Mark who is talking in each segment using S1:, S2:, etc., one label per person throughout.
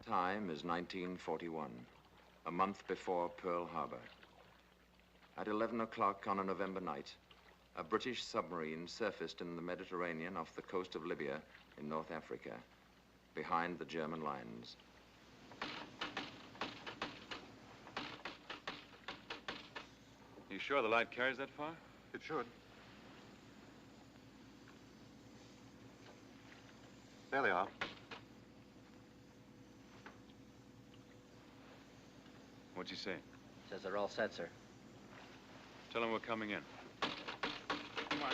S1: time is 1941, a month before Pearl Harbor. At 11 o'clock on a November night, a British submarine surfaced in the Mediterranean off the coast of Libya in North Africa, behind the German lines.
S2: You sure the light carries that far?
S3: It should. There they are.
S2: What'd you say?
S4: Says they're all set, sir.
S2: Tell them we're coming in.
S3: Come on.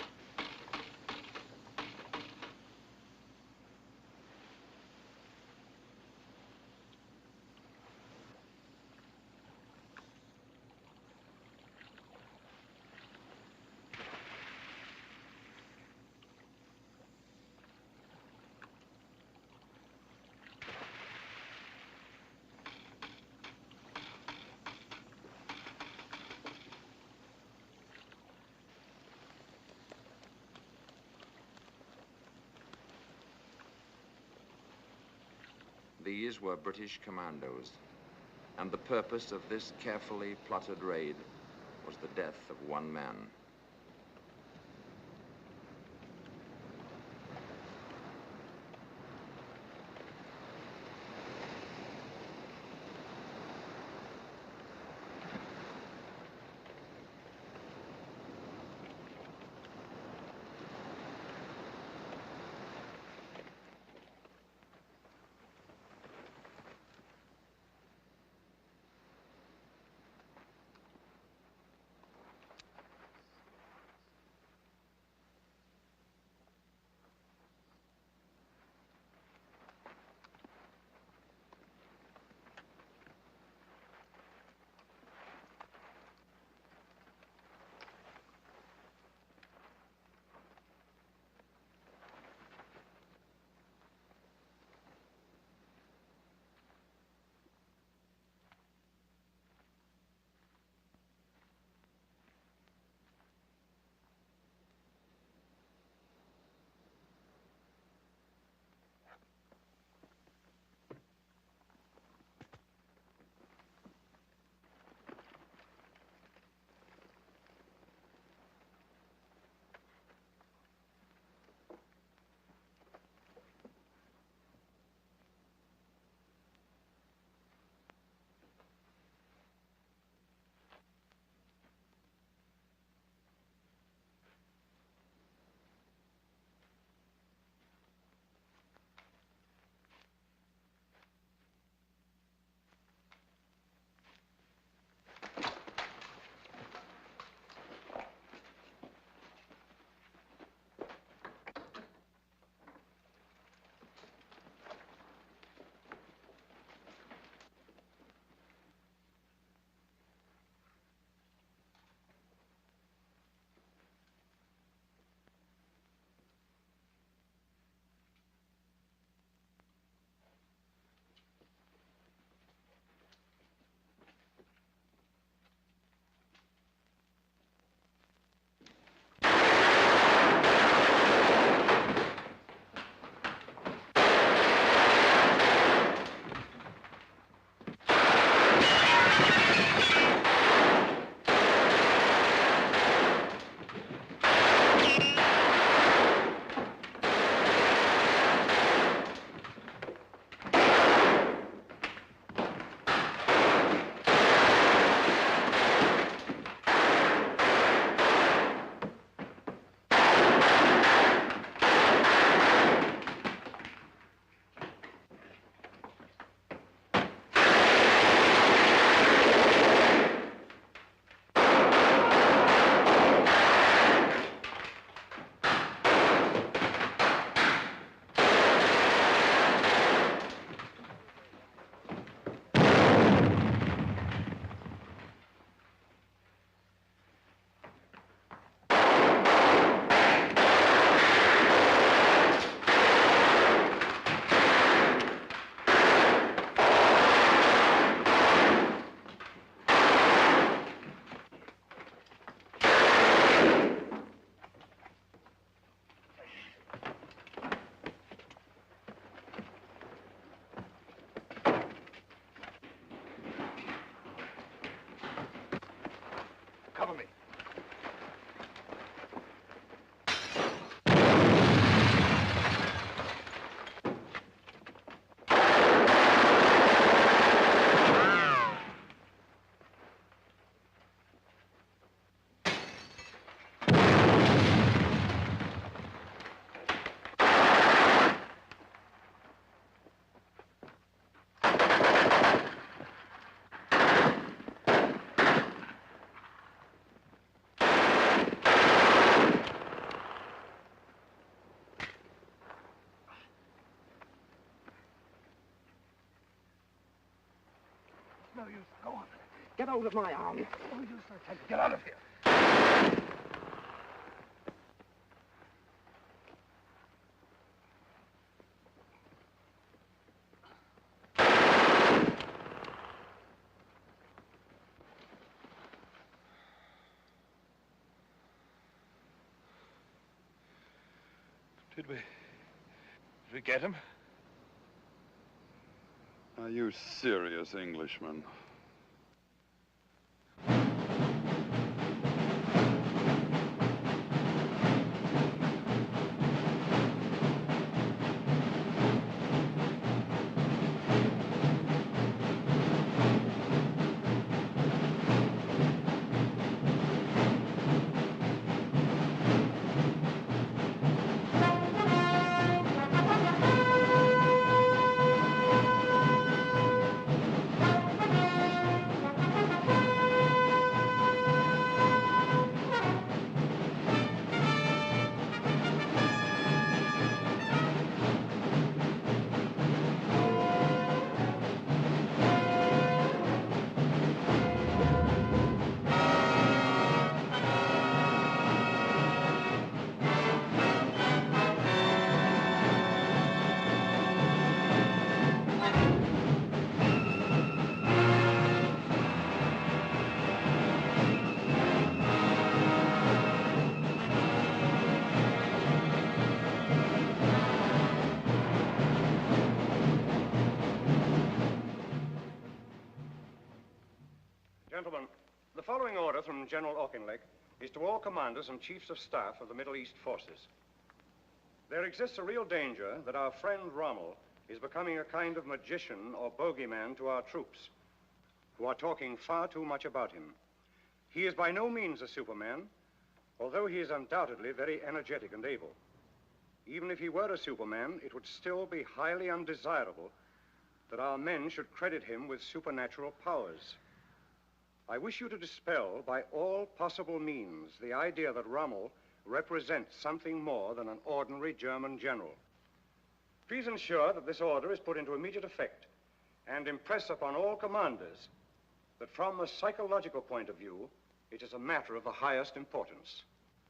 S1: These were British commandos, and the purpose of this carefully plotted raid was the death of one man.
S4: No use. Go on.
S5: Get out of my arms.
S4: No use, I tell you. Get out of here.
S2: Did we get him?
S6: Are you serious, Englishman?
S7: Gentlemen, the following order from General Auchinleck is to all commanders and chiefs of staff of the Middle East forces. There exists a real danger that our friend Rommel is becoming a kind of magician or bogeyman to our troops, who are talking far too much about him. He is by no means a Superman, although he is undoubtedly very energetic and able. Even if he were a Superman, it would still be highly undesirable that our men should credit him with supernatural powers. I wish you to dispel by all possible means the idea that Rommel represents something more than an ordinary German general. Please ensure that this order is put into immediate effect and impress upon all commanders that from a psychological point of view, it is a matter of the highest importance.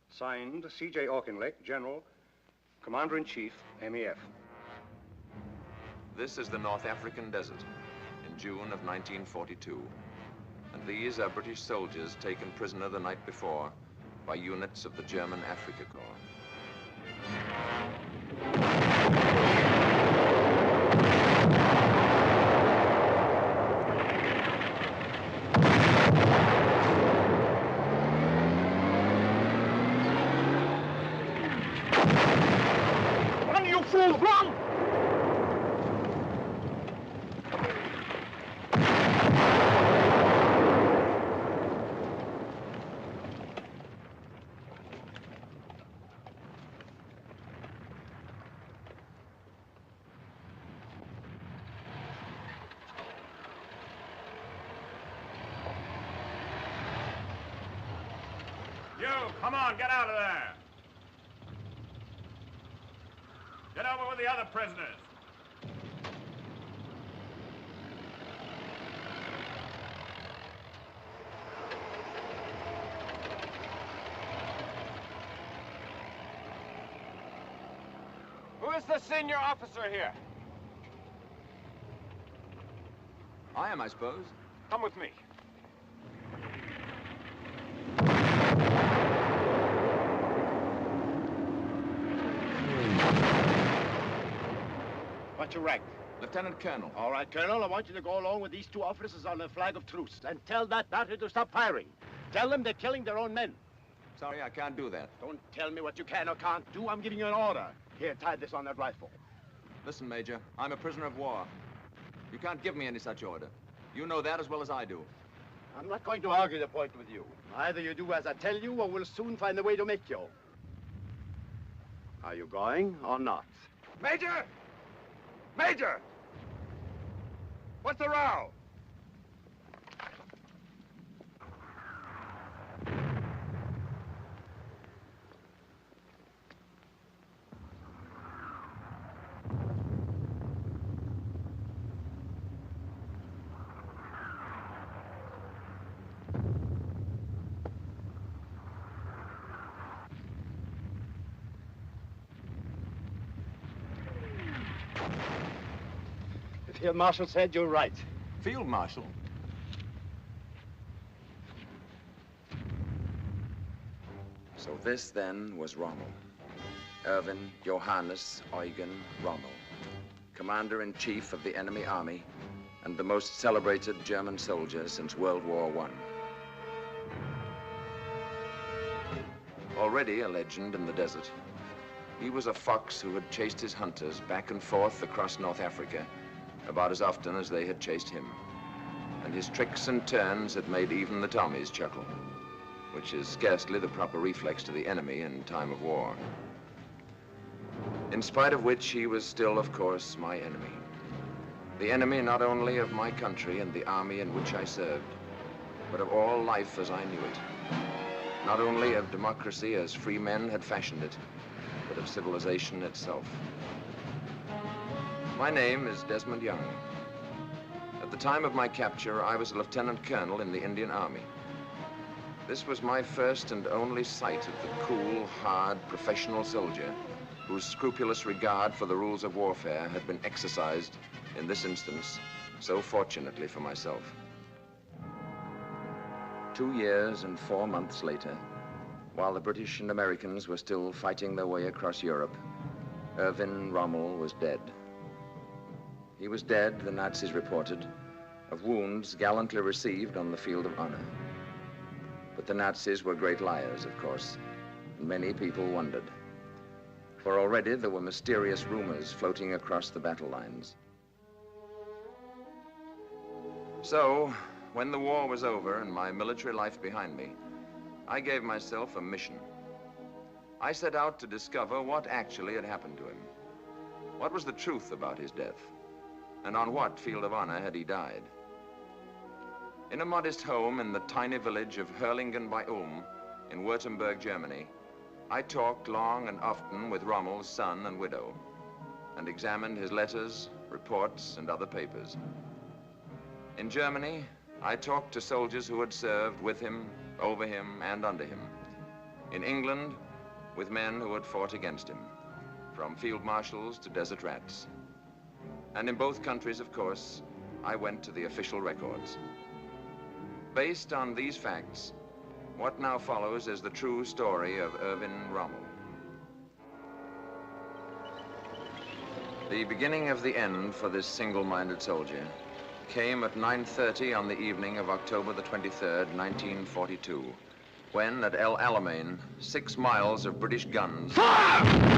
S7: Signed, C.J. Auchinleck, General, Commander-in-Chief, MEF.
S1: This is the North African desert in June of 1942. And these are British soldiers taken prisoner the night before by units of the German Afrika Korps.
S5: Run, you fool, run!
S2: You, come on, get out of there. Get over with the other prisoners.
S3: Who is the senior officer here?
S1: I am, I suppose.
S3: Come with me.
S5: What's your rank?
S1: Lieutenant Colonel.
S5: All right, Colonel, I want you to go along with these two officers on a flag of truce and tell that battery to stop firing. Tell them they're killing their own men.
S1: Sorry, I can't do that.
S5: Don't tell me what you can or can't do. I'm giving you an order. Here, tie this on that rifle.
S1: Listen, Major, I'm a prisoner of war. You can't give me any such order. You know that as well as I do.
S5: I'm not going to argue the point with you. Either you do as I tell you, or we'll soon find a way to make you. Are you going or not?
S3: Major! Major! What's the row?
S5: The Field Marshal said you're right.
S1: Field Marshal? So this, then, was Rommel. Erwin Johannes Eugen Rommel, Commander-in-Chief of the enemy army and the most celebrated German soldier since World War I. Already a legend in the desert, he was a fox who had chased his hunters back and forth across North Africa about as often as they had chased him. And his tricks and turns had made even the Tommies chuckle, which is scarcely the proper reflex to the enemy in time of war. In spite of which, he was still, of course, my enemy. The enemy not only of my country and the army in which I served, but of all life as I knew it. Not only of democracy as free men had fashioned it, but of civilization itself. My name is Desmond Young. At the time of my capture, I was a lieutenant colonel in the Indian Army. This was my first and only sight of the cool, hard, professional soldier whose scrupulous regard for the rules of warfare had been exercised, in this instance, so fortunately for myself. 2 years and 4 months later, while the British and Americans were still fighting their way across Europe, Erwin Rommel was dead. He was dead, the Nazis reported, of wounds gallantly received on the field of honor. But the Nazis were great liars, of course, and many people wondered. For already there were mysterious rumors floating across the battle lines. So, when the war was over and my military life behind me, I gave myself a mission. I set out to discover what actually had happened to him. What was the truth about his death? And on what field of honor had he died? In a modest home in the tiny village of Hurlingen bei Ulm in Württemberg, Germany, I talked long and often with Rommel's son and widow and examined his letters, reports, and other papers. In Germany, I talked to soldiers who had served with him, over him, and under him. In England, with men who had fought against him, from field marshals to desert rats. And in both countries, of course, I went to the official records. Based on these facts, what now follows is the true story of Erwin Rommel. The beginning of the end for this single-minded soldier came at 9:30 on the evening of October the 23rd, 1942, when at El Alamein, 6 miles of British guns... Fire!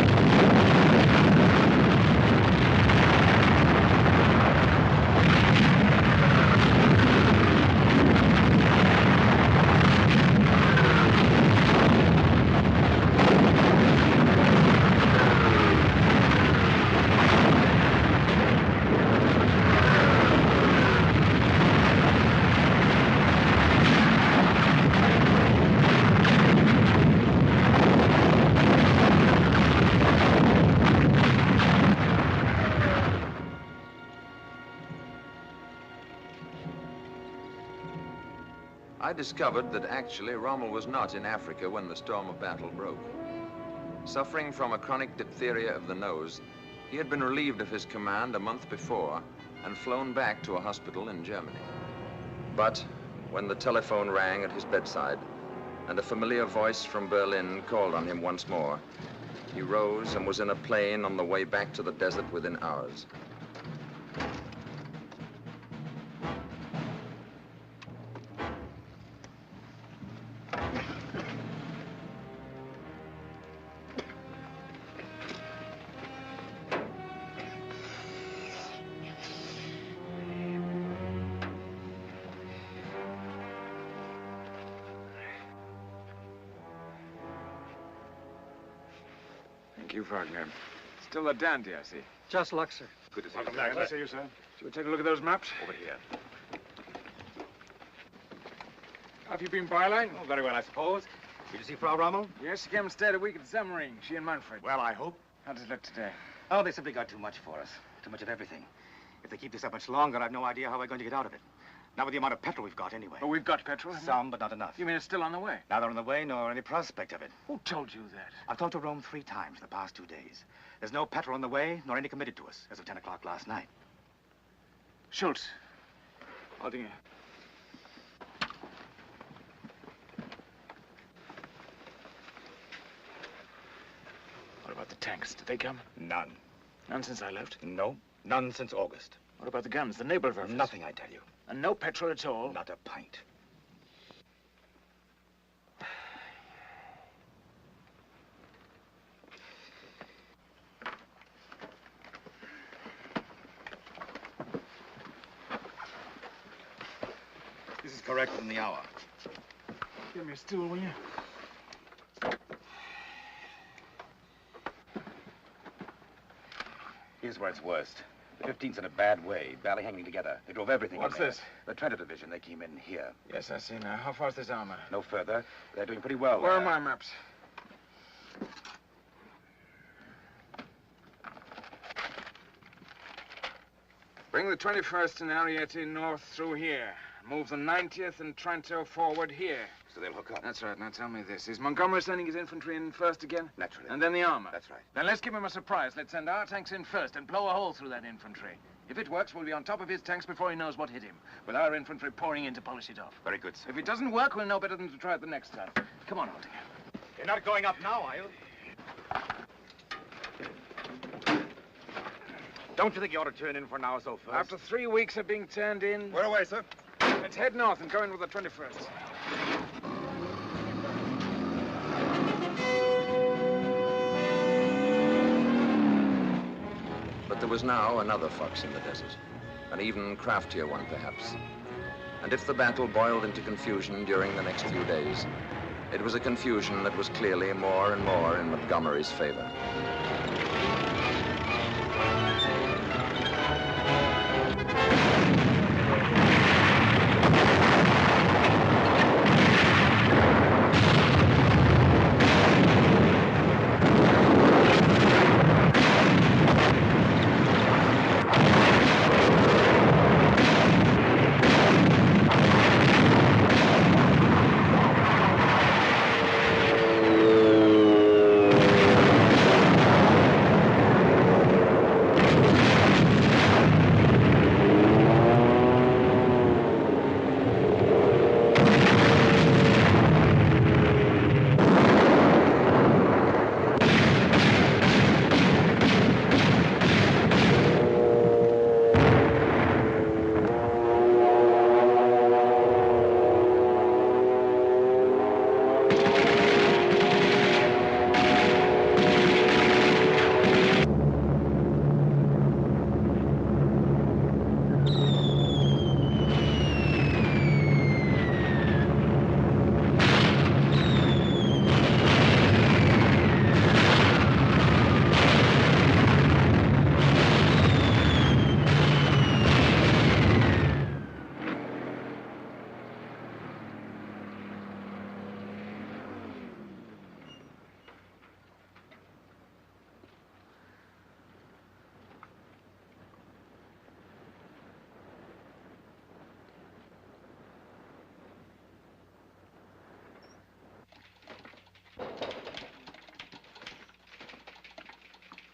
S1: I discovered that actually Rommel was not in Africa when the storm of battle broke. Suffering from a chronic diphtheria of the nose, he had been relieved of his command a month before and flown back to a hospital in Germany. But when the telephone rang at his bedside and a familiar voice from Berlin called on him once more, he rose and was in a plane on the way back to the desert within hours.
S2: Thank you, Wagner. Still a dandy, I see.
S4: Just luck, sir.
S2: Good to see
S7: Welcome
S2: you.
S7: back. Nice to see you, sir.
S2: Shall we take a look at those maps?
S7: Over here.
S2: Have you been byline?
S7: Oh, very well, I suppose. Did you see Frau Rommel?
S2: Yes, she came and stayed a week at Semmering, she and Manfred.
S7: Well, I hope.
S2: How does it look today?
S8: Oh, they simply got too much for us. Too much of everything. If they keep this up much longer, I've no idea how we're going to get out of it. Not with the amount of petrol we've got, anyway.
S2: Oh, we've got petrol, haven't we?
S8: Some, but not enough.
S2: You mean it's still on the way?
S8: Neither on the way nor any prospect of it.
S2: Who told you that?
S8: I've talked to Rome 3 times in the past 2 days. There's no petrol on the way, nor any committed to us, as of 10 o'clock last night.
S9: Schultz. Haldinger. What about the tanks? Did they come?
S8: None.
S9: None since I left?
S8: No, none since August.
S9: What about the guns, the Nebelwerfers?
S8: Nothing, I tell you.
S9: And no petrol at all?
S8: Not a pint. This is correct in the hour.
S9: Give me a stool, will you?
S8: Here's where it's worst. The 15th's in a bad way, barely hanging together. They drove everything
S9: What's
S8: in there.
S9: this?
S8: The Treader Division, they came in here.
S9: Yes, I see now. How far's this armor?
S8: No further. They're doing pretty well.
S9: Where are my maps? Bring the 21st and Ariete north through here. Move the 90th and Trento forward here.
S8: So they'll hook up.
S9: That's right. Now tell me this. Is Montgomery sending his infantry in first again?
S8: Naturally.
S9: And then the armor?
S8: That's right.
S9: Then let's give him a surprise. Let's send our tanks in first and blow a hole through that infantry. If it works, we'll be on top of his tanks before he knows what hit him, with our infantry pouring in to polish it off.
S8: Very good, sir.
S9: If it doesn't work, we'll know better than to try it the next time. Come on, Haldinger.
S8: You're not going up now, are you? Don't you think you ought to turn in for an hour or so first?
S9: After 3 weeks of being turned in,
S8: Where away, sir?
S9: let's head north and go in with the 21st.
S1: But there was now another fox in the desert, an even craftier one perhaps. And if the battle boiled into confusion during the next few days, it was a confusion that was clearly more and more in Montgomery's favor.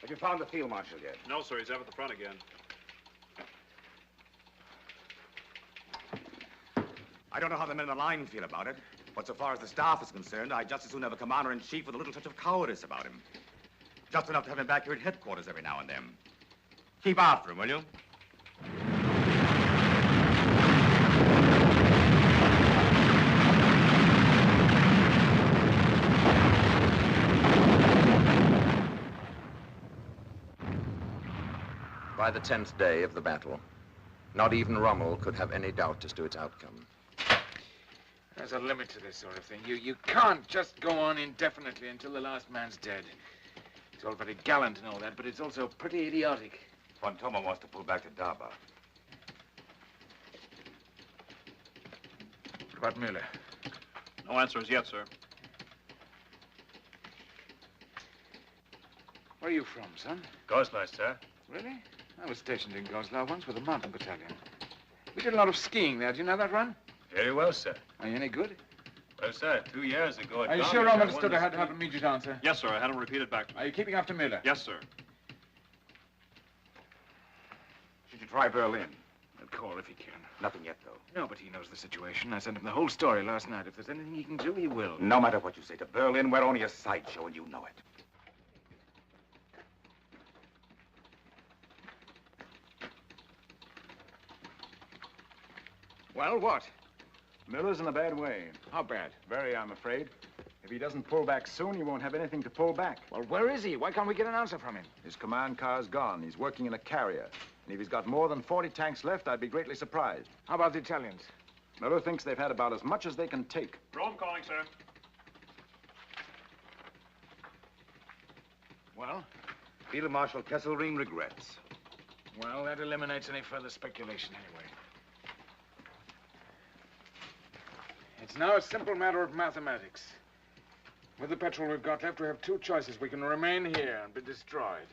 S8: Have you found the field marshal yet?
S2: No, sir. He's up at the front again.
S8: I don't know how the men in the line feel about it, but so far as the staff is concerned, I'd just as soon have a commander-in-chief with a little touch of cowardice about him. Just enough to have him back here at headquarters every now and then. Keep after him, will you?
S1: By the 10th day of the battle, not even Rommel could have any doubt as to its outcome.
S9: There's a limit to this sort of thing. You can't just go on indefinitely until the last man's dead. It's all very gallant and all that, but it's also pretty idiotic.
S8: Fontoma wants to pull back to Daba.
S9: What about Müller?
S2: No answers yet, sir.
S9: Where are you from, son?
S2: Goslar, sir.
S9: Really? I was stationed in Goslar once with a mountain battalion. We did a lot of skiing there. Do you know that run?
S2: Very well, sir.
S9: Are you any good?
S2: Well, sir, 2 years ago at
S9: Are you
S2: Garmisch,
S9: sure
S2: I
S9: Rommel
S2: won
S9: understood I
S2: this
S9: had to have
S2: thing.
S9: an immediate answer?
S2: Yes, sir. I had him repeated back to me.
S9: Are you keeping after Müller?
S2: Yes, sir.
S8: Should you try Berlin?
S9: He'll call if he can.
S8: Nothing yet, though.
S9: No, but he knows the situation. I sent him the whole story last night. If there's anything he can do, he will.
S8: No matter what you say to Berlin, we're only a sideshow, and you know it.
S9: Well, what?
S10: Miller's in a bad way.
S9: How bad?
S10: Very, I'm afraid. If he doesn't pull back soon, he won't have anything to pull back.
S9: Well, where is he? Why can't we get an answer from him?
S10: His command car's gone. He's working in a carrier. And if he's got more than 40 tanks left, I'd be greatly surprised.
S9: How about the Italians?
S10: Miller thinks they've had about as much as they can take.
S7: Rome calling, sir.
S9: Well?
S8: Field Marshal Kesselring regrets.
S9: Well, that eliminates any further speculation anyway. It's now a simple matter of mathematics. With the petrol we've got left, we have two choices. We can remain here and be destroyed.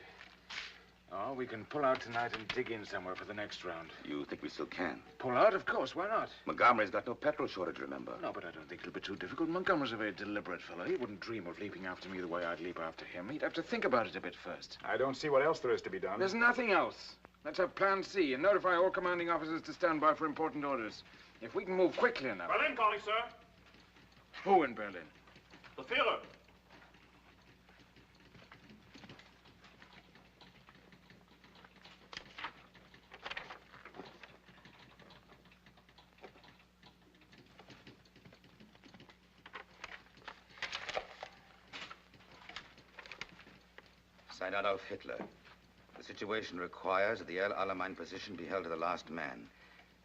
S9: Or we can pull out tonight and dig in somewhere for the next round.
S8: You think we still can?
S9: Pull out? Of course. Why not?
S8: Montgomery's got no petrol shortage, remember?
S9: No, but I don't think it'll be too difficult. Montgomery's a very deliberate fellow. He wouldn't dream of leaping after me the way I'd leap after him. He'd have to think about it a bit first.
S10: I don't see what else there is to be done.
S9: There's nothing else. Let's have Plan C and notify all commanding officers to stand by for important orders. If we can move quickly enough...
S7: Berlin calling, sir.
S9: Who in Berlin?
S7: The Führer.
S11: Signed Adolf Hitler. The situation requires that the El Alamein position be held to the last man.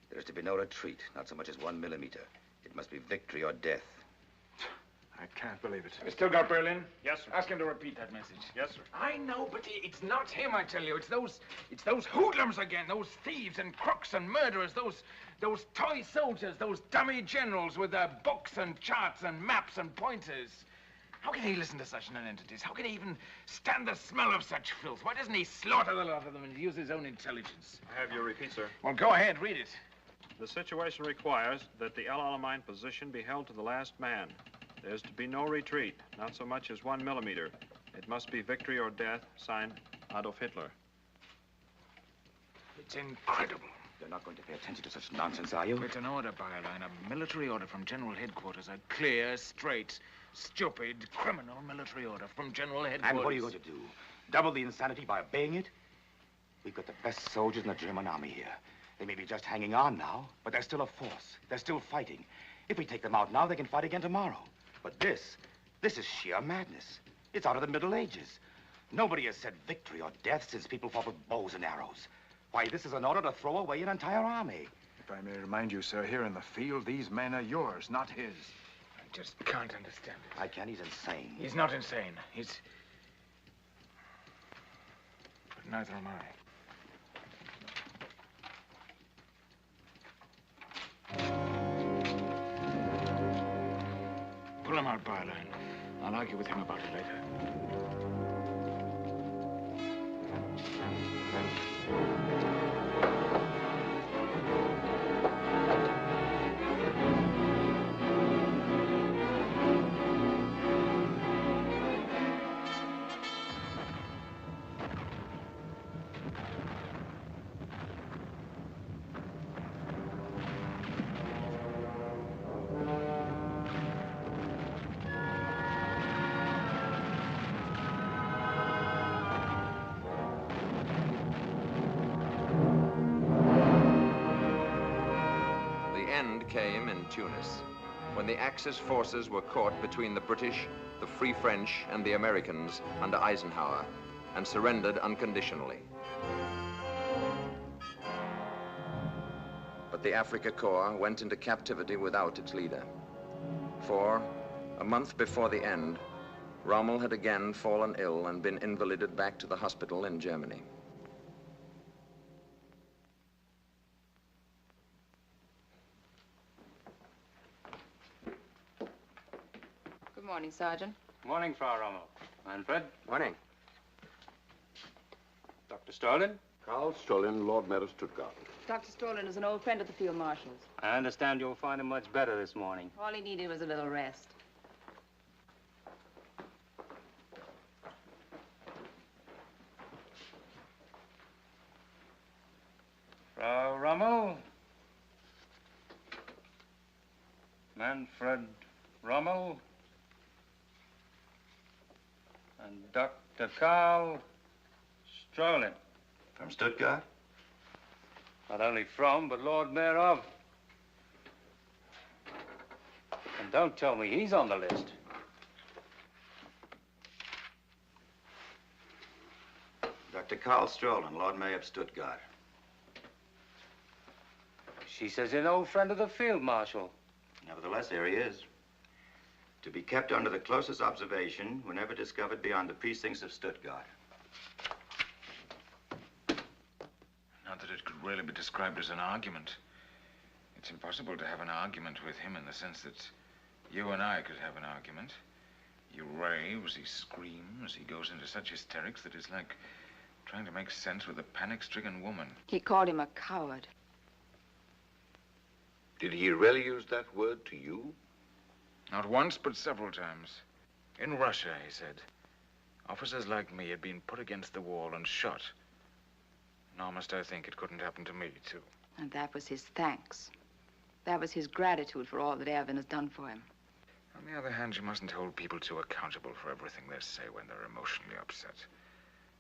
S11: There is to be no retreat, not so much as 1 millimeter. It must be victory or death.
S10: I can't believe it.
S9: We still got Berlin?
S7: Yes, sir.
S9: Ask him to repeat that message.
S7: Yes, sir.
S9: I know, but it's not him, I tell you. It's those hoodlums again, those thieves and crooks and murderers, those toy soldiers, those dummy generals with their books and charts and maps and pointers. How can he listen to such nonentities? How can he even stand the smell of such filth? Why doesn't he slaughter the lot of them and use his own intelligence?
S7: I have your repeat, sir.
S9: Well, go ahead, read it.
S12: The situation requires that the El Alamein position be held to the last man. There's to be no retreat, not so much as 1 millimeter. It must be victory or death, signed Adolf Hitler.
S9: It's incredible.
S8: You're not going to pay attention to such nonsense, are you?
S9: It's an order, Byline, a military order from General Headquarters. A clear, straight, stupid, criminal military order from General Headquarters.
S8: And what are you going to do? Double the insanity by obeying it? We've got the best soldiers in the German army here. They may be just hanging on now, but they're still a force. They're still fighting. If we take them out now, they can fight again tomorrow. But this is sheer madness. It's out of the Middle Ages. Nobody has said victory or death since people fought with bows and arrows. Why, this is an order to throw away an entire army.
S10: If I may remind you, sir, here in the field, these men are yours, not his.
S9: I just can't understand it.
S8: I can. He's insane.
S9: He's not insane. He's... But neither am I. Pull him out, Byline. I'll argue with him about it later.
S1: Came in Tunis, when the Axis forces were caught between the British, the Free French, and the Americans under Eisenhower, and surrendered unconditionally. But the Africa Corps went into captivity without its leader. For, a month before the end, Rommel had again fallen ill and been invalided back to the hospital in Germany.
S13: Good morning, Sergeant.
S14: Morning, Frau Rommel. Manfred.
S11: Morning.
S14: Dr. Stalin.
S6: Karl Stolin, Lord Mayor of Stuttgart.
S13: Dr. Strollin is an old friend of the Field Marshal's.
S14: I understand you'll find him much better this morning.
S13: All he needed was a little rest.
S14: Frau Hello, Rommel. Manfred Rommel. And Dr. Karl Strolin.
S11: From Stuttgart?
S14: Not only from, but Lord Mayor of. And don't tell me he's on the list.
S11: Dr. Karl Strolin, Lord Mayor of Stuttgart.
S14: She says he's an old friend of the Field Marshal.
S11: Nevertheless, here he is. To be kept under the closest observation whenever discovered beyond the precincts of Stuttgart.
S9: Not that it could really be described as an argument. It's impossible to have an argument with him in the sense that you and I could have an argument. He raves, he screams, he goes into such hysterics that it's like trying to make sense with a panic-stricken woman.
S13: He called him a coward.
S6: Did he really use that word to you?
S9: Not once, but several times. In Russia, he said, officers like me had been put against the wall and shot. Nor must I think it couldn't happen to me, too.
S13: And that was his thanks. That was his gratitude for all that Erwin has done for him.
S9: On the other hand, you mustn't hold people too accountable for everything they say when they're emotionally upset.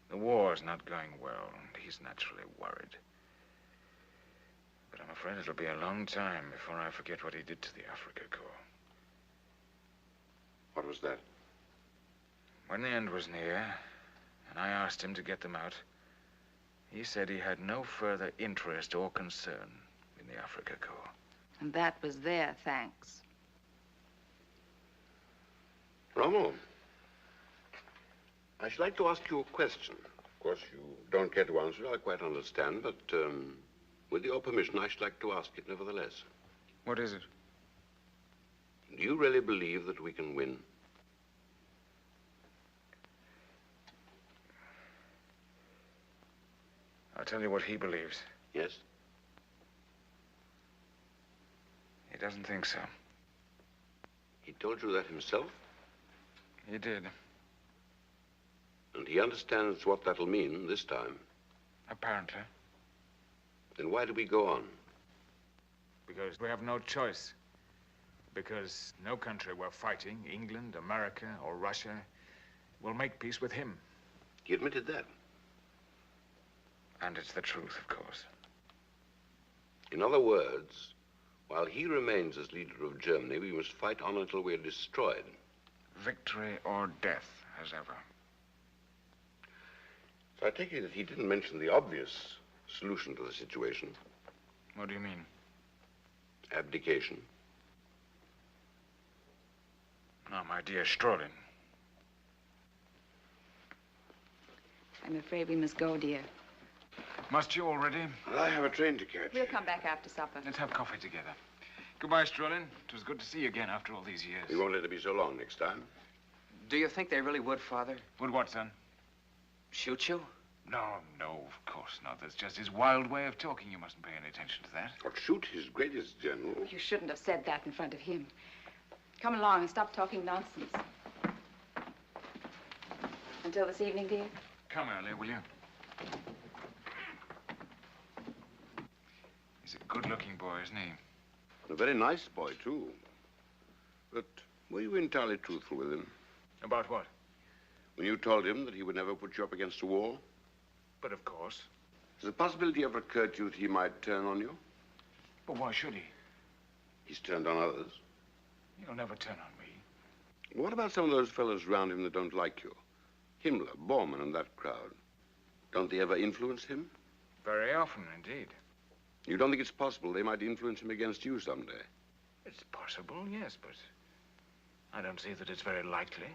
S9: The war's not going well, and he's naturally worried. But I'm afraid it'll be a long time before I forget what he did to the Africa Corps.
S6: What was that?
S9: When the end was near, and I asked him to get them out, he said he had no further interest or concern in the Africa Corps.
S13: And that was their thanks.
S6: Rommel, I should like to ask you a question. Of course, you don't care to answer it, I quite understand, but with your permission, I should like to ask it nevertheless.
S9: What is it?
S6: Do you really believe that we can win?
S9: I'll tell you what he believes.
S6: Yes?
S9: He doesn't think so.
S6: He told you that himself?
S9: He did.
S6: And he understands what that'll mean this time.
S9: Apparently.
S6: Then why do we go on?
S9: Because we have no choice. Because no country we're fighting, England, America, or Russia, will make peace with him.
S6: He admitted that.
S9: And it's the truth, of course.
S6: In other words, while he remains as leader of Germany, we must fight on until we're destroyed.
S9: Victory or death, as ever.
S6: So I take it that he didn't mention the obvious solution to the situation.
S9: What do you mean?
S6: Abdication.
S9: No, my dear Strolin.
S13: I'm afraid we must go, dear.
S9: Must you already?
S6: I have a train to catch.
S13: We'll come back after supper.
S9: Let's have coffee together. Goodbye, Strolin. It was good to see you again after all these years.
S6: We won't let it be so long next time.
S15: Do you think they really would, Father?
S9: Would what, son?
S15: Shoot you?
S9: No, of course not. That's just his wild way of talking. You mustn't pay any attention to that.
S6: Or shoot his greatest general.
S13: You shouldn't have said that in front of him. Come along and stop talking nonsense. Until this evening, dear?
S9: Come earlier, will you? He's a good-looking boy, isn't he?
S6: A very nice boy, too. But were you entirely truthful with him?
S9: About what?
S6: When you told him that he would never put you up against a wall?
S9: But of course.
S6: Has the possibility ever occurred to you that he might turn on you?
S9: But why should he?
S6: He's turned on others.
S9: He'll never turn on me.
S6: What about some of those fellows around him that don't like you? Himmler, Bormann, and that crowd. Don't they ever influence him?
S9: Very often, indeed.
S6: You don't think it's possible they might influence him against you someday?
S9: It's possible, yes, but I don't see that it's very likely.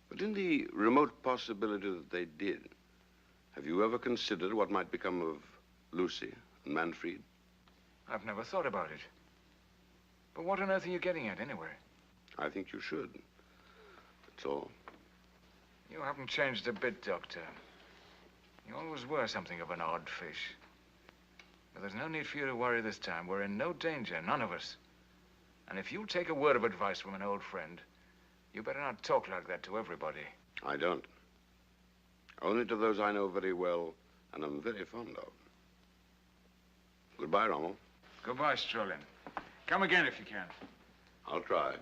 S6: But in the remote possibility that they did, have you ever considered what might become of Lucy and Manfred?
S9: I've never thought about it. But what on earth are you getting at, anyway?
S6: I think you should. That's all.
S9: You haven't changed a bit, Doctor. You always were something of an odd fish. But there's no need for you to worry this time. We're in no danger, none of us. And if you take a word of advice from an old friend, you better not talk like that to everybody.
S6: I don't. Only to those I know very well and am very fond of. Goodbye, Rommel.
S9: Goodbye, Strolin. Come again if you can.
S6: I'll try.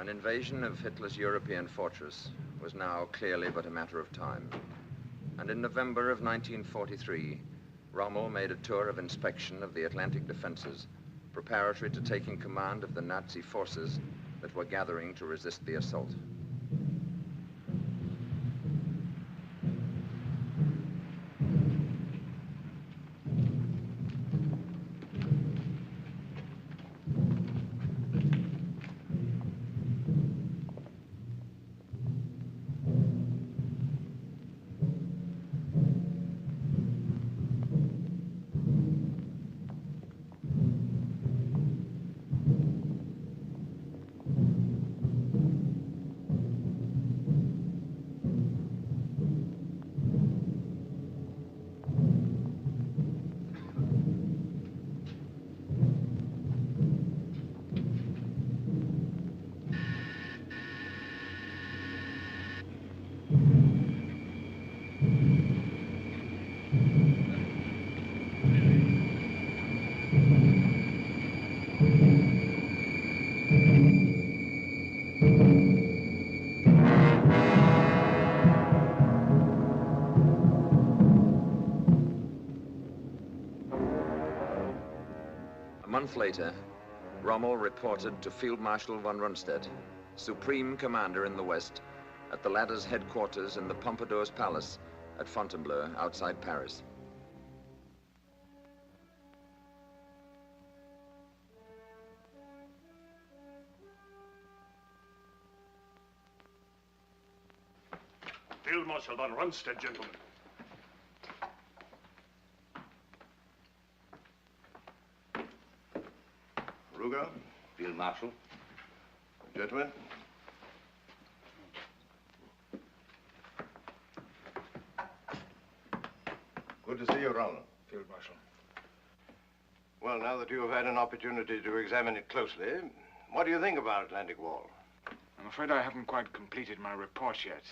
S1: An invasion of Hitler's European fortress was now clearly but a matter of time. And in November of 1943, Rommel made a tour of inspection of the Atlantic defenses, preparatory to taking command of the Nazi forces that were gathering to resist the assault. A month later, Rommel reported to Field Marshal von Rundstedt, supreme commander in the West, at the latter's headquarters in the Pompadour's Palace at Fontainebleau, outside Paris.
S16: Field Marshal von Rundstedt, gentlemen.
S17: Ruger, Field Marshal. Gentlemen. Good to see you, Rommel.
S9: Field Marshal.
S17: Well, now that you have had an opportunity to examine it closely, what do you think about Atlantic Wall?
S9: I'm afraid I haven't quite completed my report yet,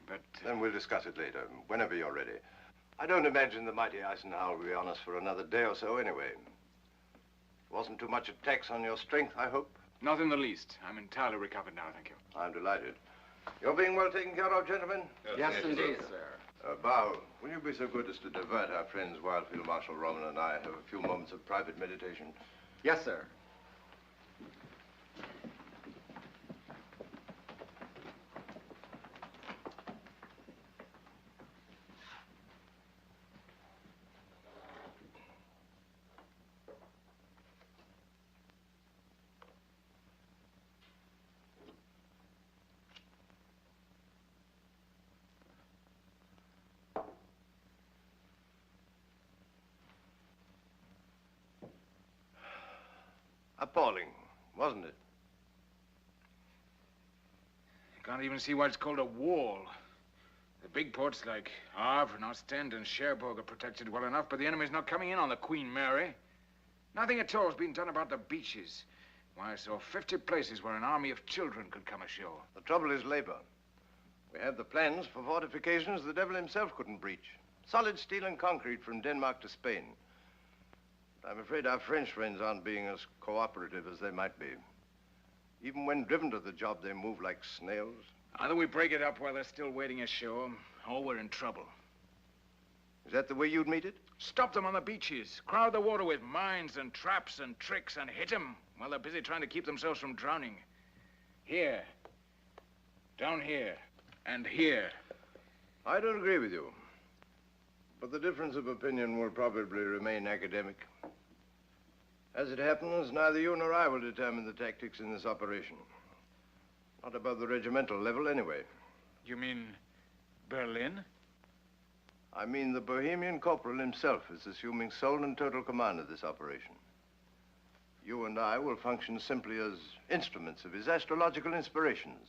S9: but...
S17: Then we'll discuss it later, whenever you're ready. I don't imagine the mighty Eisenhower will be on us for another day or so anyway. Wasn't too much a tax on your strength, I hope?
S9: Not in the least. I'm entirely recovered now, thank you.
S17: I'm delighted. You're being well taken care of, gentlemen?
S15: Yes, indeed,
S17: sir. Bow, will you be so good as to divert our friends while Field Marshal Rommel and I have a few moments of private meditation?
S10: Yes, sir.
S17: Appalling, wasn't it?
S9: You can't even see why it's called a wall. The big ports like Havre and Ostend and Cherbourg are protected well enough, but the enemy's not coming in on the Queen Mary. Nothing at all has been done about the beaches. Why, I saw 50 places where an army of children could come ashore.
S17: The trouble is labor. We have the plans for fortifications the devil himself couldn't breach. Solid steel and concrete from Denmark to Spain. I'm afraid our French friends aren't being as cooperative as they might be. Even when driven to the job, they move like snails.
S9: Either we break it up while they're still waiting ashore, or we're in trouble.
S17: Is that the way you'd meet it?
S9: Stop them on the beaches. Crowd the water with mines and traps and tricks and hit them while they're busy trying to keep themselves from drowning. Here. Down here. And here.
S17: I don't agree with you. But the difference of opinion will probably remain academic. As it happens, neither you nor I will determine the tactics in this operation. Not above the regimental level, anyway.
S9: You mean Berlin?
S17: I mean the Bohemian corporal himself is assuming sole and total command of this operation. You and I will function simply as instruments of his astrological inspirations.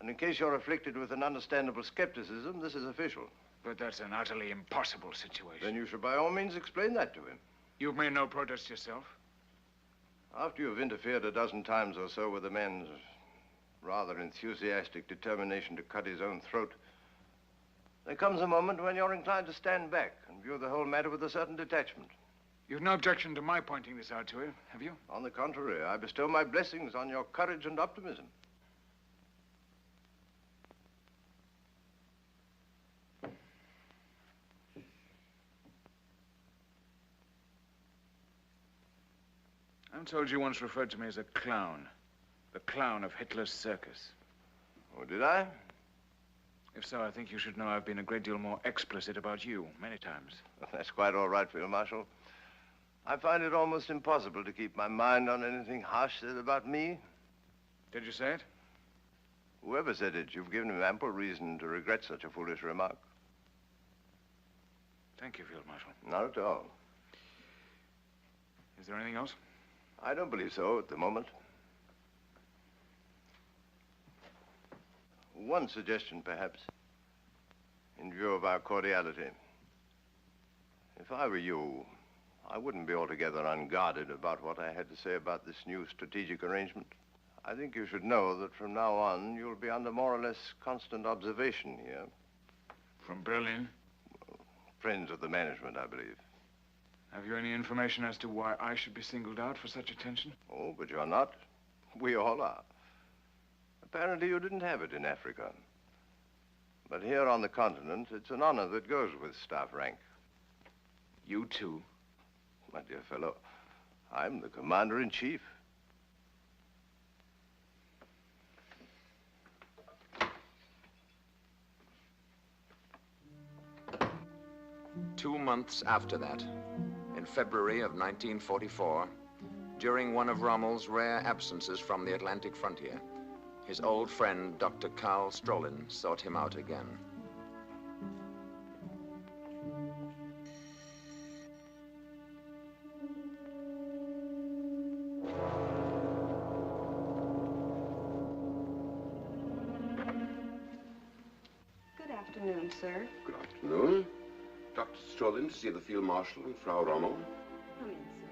S17: And in case you're afflicted with an understandable skepticism, this is official.
S9: But that's an utterly impossible situation.
S17: Then you should by all means explain that to him.
S9: You've made no protest yourself?
S17: After you've interfered a dozen times or so with a man's rather enthusiastic determination to cut his own throat, there comes a moment when you're inclined to stand back and view the whole matter with a certain detachment.
S9: You've no objection to my pointing this out to him, have you?
S17: On the contrary, I bestow my blessings on your courage and optimism.
S9: I'm told you once referred to me as a clown. The clown of Hitler's circus.
S17: Oh, did I?
S9: If so, I think you should know I've been a great deal more explicit about you, many times.
S17: Well, that's quite all right, Field Marshal. I find it almost impossible to keep my mind on anything harsh said about me.
S9: Did you say it?
S17: Whoever said it, you've given him ample reason to regret such a foolish remark.
S9: Thank you, Field Marshal.
S17: Not at all.
S9: Is there anything else?
S17: I don't believe so at the moment. One suggestion, perhaps, in view of our cordiality. If I were you, I wouldn't be altogether unguarded about what I had to say about this new strategic arrangement. I think you should know that from now on, you'll be under more or less constant observation here.
S9: From Berlin?
S17: Well, friends of the management, I believe.
S9: Have you any information as to why I should be singled out for such attention?
S17: Oh, but you're not. We all are. Apparently you didn't have it in Africa. But here on the continent, it's an honor that goes with staff rank.
S9: You too?
S17: My dear fellow, I'm the commander-in-chief.
S1: Two months after that, in February of 1944, during one of Rommel's rare absences from the Atlantic frontier, his old friend, Dr. Karl Strolin, sought him out again.
S18: Good afternoon, sir.
S6: Good afternoon. Dr. Strolin to see the Field Marshal and Frau Rommel.
S18: Come in, sir.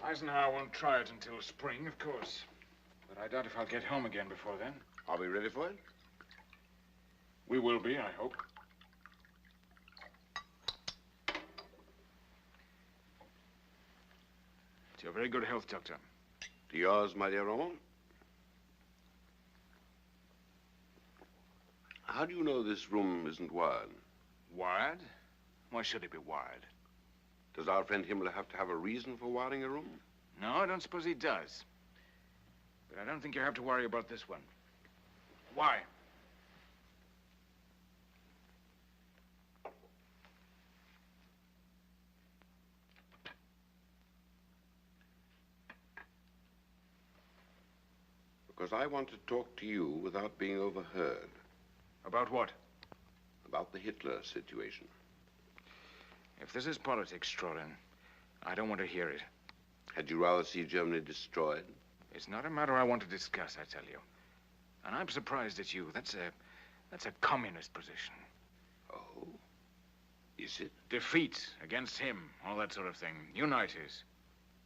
S9: Eisenhower won't try it until spring, of course. But I doubt if I'll get home again before then.
S6: Are we ready for it?
S9: We will be, I hope. To your very good health, Doctor.
S6: To yours, my dear Rommel. How do you know this room isn't wired?
S9: Wired? Why should it be wired?
S6: Does our friend Himmler have to have a reason for wiring a room?
S9: No, I don't suppose he does. But I don't think you have to worry about this one. Why?
S6: Because I want to talk to you without being overheard.
S9: About what?
S6: About the Hitler situation.
S9: If this is politics, Strolin, I don't want to hear it.
S6: Had you rather see Germany destroyed?
S9: It's not a matter I want to discuss, I tell you. And I'm surprised at you. That's a communist position.
S6: Oh? Is it?
S9: Defeat against him, all that sort of thing. Unite us.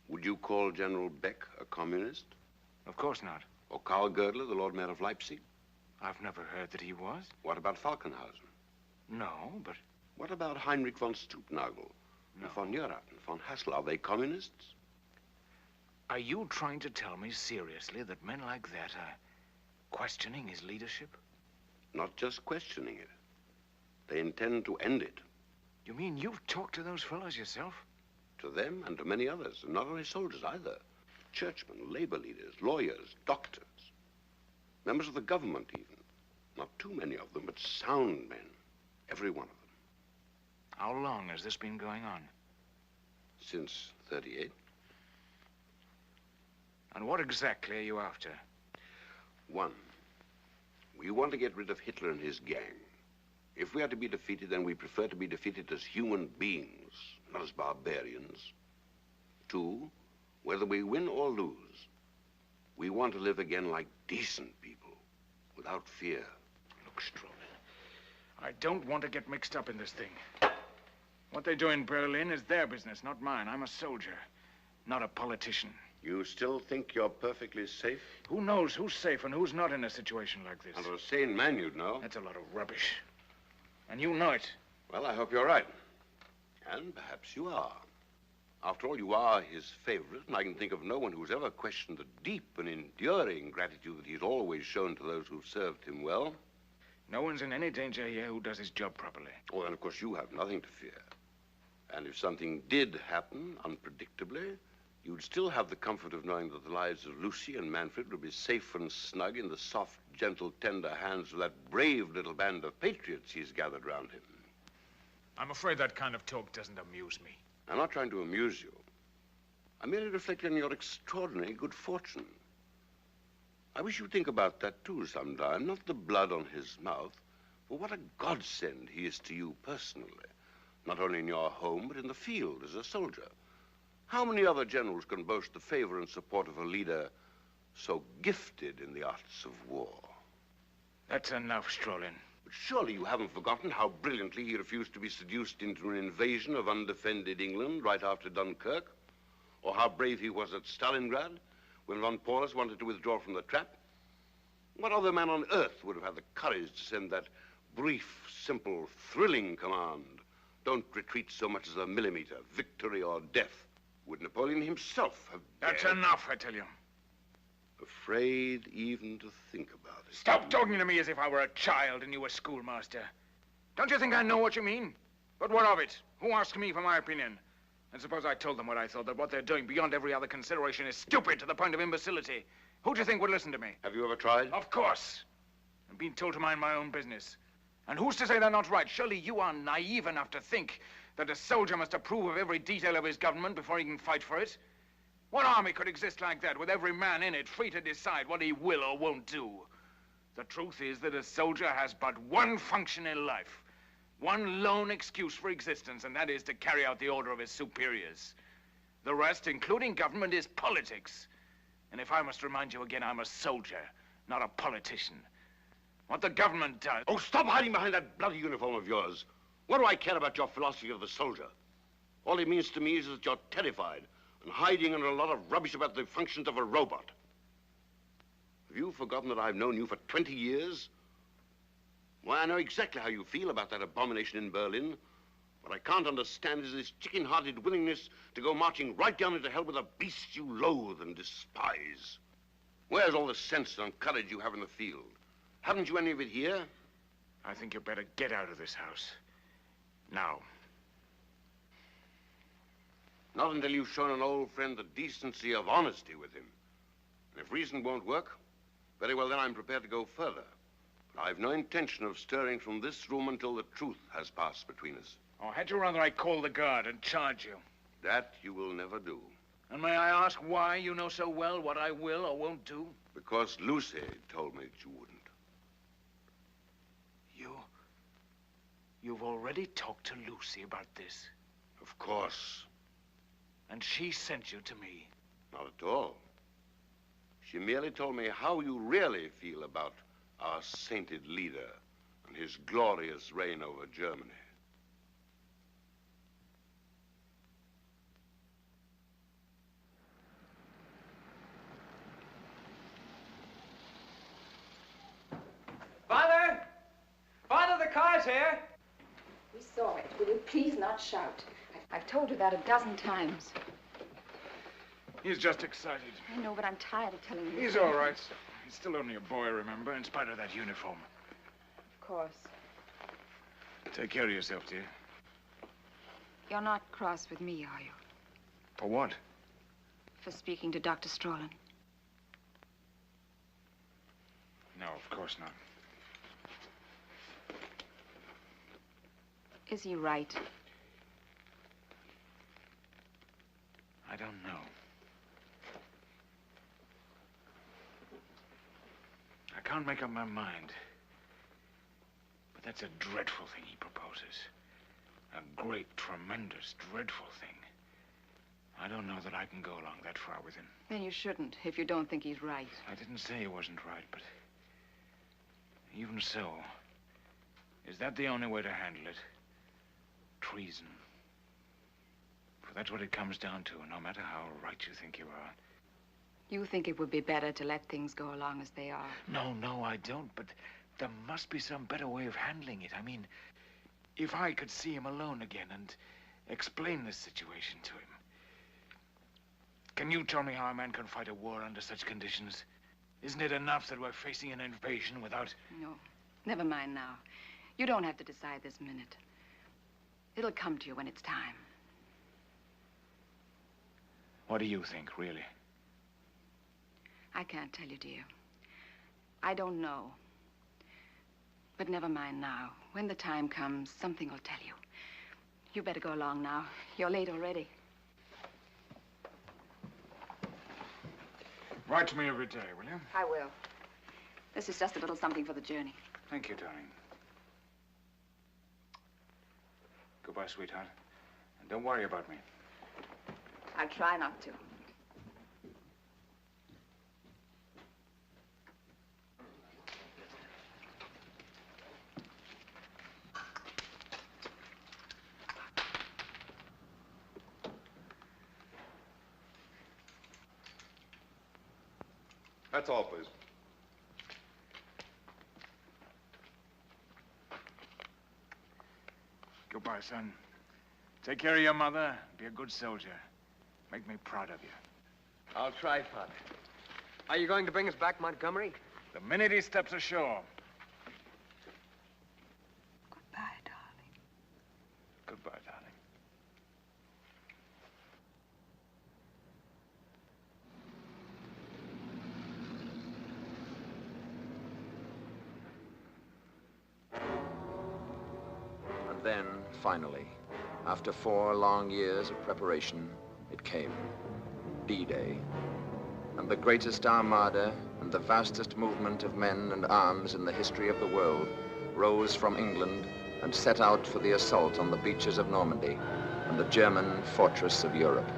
S6: Would you call General Beck a communist?
S9: Of course not.
S6: Or Karl Gödler, the Lord Mayor of Leipzig?
S9: I've never heard that he was.
S6: What about Falkenhausen?
S9: No, but...
S6: What about Heinrich von Stupnagel?
S9: No.
S6: Von Neurath and von Hassel? Are they communists?
S9: Are you trying to tell me seriously that men like that are questioning his leadership?
S6: Not just questioning it. They intend to end it.
S9: You mean you've talked to those fellows yourself?
S6: To them and to many others, and not only soldiers either. Churchmen, labor leaders, lawyers, doctors. Members of the government even. Not too many of them, but sound men. Every one of them.
S9: How long has this been going on?
S6: Since 38.
S9: And what exactly are you after?
S6: One, we want to get rid of Hitler and his gang. If we are to be defeated, then we prefer to be defeated as human beings, not as barbarians. Two, whether we win or lose, we want to live again like decent people, without fear.
S9: Look, Strowman, I don't want to get mixed up in this thing. What they do in Berlin is their business, not mine. I'm a soldier, not a politician.
S6: You still think you're perfectly safe?
S9: Who knows who's safe and who's not in a situation like this?
S6: Under a sane man, you'd know.
S9: That's a lot of rubbish. And you know it.
S6: Well, I hope you're right. And perhaps you are. After all, you are his favorite, and I can think of no one who's ever questioned the deep and enduring gratitude that he's always shown to those who've served him well.
S9: No one's in any danger here who does his job properly.
S6: Oh, then, of course, you have nothing to fear. And if something did happen unpredictably, you'd still have the comfort of knowing that the lives of Lucy and Manfred would be safe and snug in the soft, gentle, tender hands of that brave little band of patriots he's gathered round him.
S9: I'm afraid that kind of talk doesn't amuse me.
S6: I'm not trying to amuse you. I'm merely reflecting on your extraordinary good fortune. I wish you'd think about that, too, sometime. Not the blood on his mouth, but what a godsend he is to you personally. Not only in your home, but in the field as a soldier. How many other generals can boast the favor and support of a leader so gifted in the arts of war?
S9: That's enough, Strolin.
S6: But surely you haven't forgotten how brilliantly he refused to be seduced into an invasion of undefended England right after Dunkirk? Or how brave he was at Stalingrad when von Paulus wanted to withdraw from the trap? What other man on earth would have had the courage to send that brief, simple, thrilling command? Don't retreat so much as a millimeter, victory or death. Would Napoleon himself have dared?
S9: That's enough, I tell you.
S6: Afraid even to think about it.
S9: Stop talking to me as if I were a child and you were schoolmaster. Don't you think I know what you mean? But what of it? Who asked me for my opinion? And suppose I told them what I thought, that what they're doing beyond every other consideration is stupid to the point of imbecility. Who do you think would listen to me?
S6: Have you ever tried?
S9: Of course. I'm being told to mind my own business. And who's to say they're not right? Surely you are naive enough to think that a soldier must approve of every detail of his government before he can fight for it. What army could exist like that, with every man in it free to decide what he will or won't do? The truth is that a soldier has but one function in life, one lone excuse for existence, and that is to carry out the order of his superiors. The rest, including government, is politics. And if I must remind you again, I'm a soldier, not a politician. What the government does...
S6: Oh, stop hiding behind that bloody uniform of yours. What do I care about your philosophy of the soldier? All it means to me is that you're terrified and hiding under a lot of rubbish about the functions of a robot. Have you forgotten that I've known you for 20 years? Why, I know exactly how you feel about that abomination in Berlin. What I can't understand is this chicken-hearted willingness to go marching right down into hell with a beast you loathe and despise. Where's all the sense and courage you have in the field? Haven't you any of it here?
S9: I think you better get out of this house. Now.
S6: Not until you've shown an old friend the decency of honesty with him. And if reason won't work, very well, then I'm prepared to go further. But I've no intention of stirring from this room until the truth has passed between us.
S9: Or had you rather I call the guard and charge you?
S6: That you will never do.
S9: And may I ask why you know so well what I will or won't do?
S6: Because Lucy told me that you wouldn't.
S9: You've already talked to Lucy about this?
S6: Of course.
S9: And she sent you to me?
S6: Not at all. She merely told me how you really feel about our sainted leader and his glorious reign over Germany.
S15: Father! Father, the car's here!
S13: We saw it. Will you please not shout? I've told you that a dozen times.
S9: He's just excited.
S13: I know, but I'm tired of telling you.
S9: He's all right. He's still only a boy, remember, in spite of that uniform.
S13: Of course.
S9: Take care of yourself, dear.
S13: You're not cross with me, are you?
S9: For what?
S13: For speaking to Dr. Strolin.
S9: No, of course not.
S13: Is he right?
S9: I don't know. I can't make up my mind. But that's a dreadful thing he proposes. A great, tremendous, dreadful thing. I don't know that I can go along that far with him.
S13: Then you shouldn't, if you don't think he's right.
S9: I didn't say he wasn't right, but even so, is that the only way to handle it? Treason. For that's what it comes down to, no matter how right you think you are.
S13: You think it would be better to let things go along as they are?
S9: No, I don't, but there must be some better way of handling it. I mean, if I could see him alone again and explain this situation to him. Can you tell me how a man can fight a war under such conditions? Isn't it enough that we're facing an invasion without...
S13: No, never mind now. You don't have to decide this minute. It'll come to you when it's time.
S9: What do you think, really?
S13: I can't tell you, dear. I don't know. But never mind now. When the time comes, something will tell you. You better go along now. You're late already.
S9: Write to me every day, will you?
S13: I will. This is just a little something for the journey.
S9: Thank you, darling. Goodbye, sweetheart. And don't worry about me.
S13: I'll try not to.
S2: That's all, please.
S9: Goodbye, son. Take care of your mother. Be a good soldier. Make me proud of you.
S15: I'll try, Father. Are you going to bring us back Montgomery?
S9: The minute he steps ashore.
S13: Goodbye, darling.
S9: Goodbye, darling.
S1: And then, finally, after 4 long years of preparation, it came. D-Day. And the greatest armada and the vastest movement of men and arms in the history of the world rose from England and set out for the assault on the beaches of Normandy and the German fortress of Europe.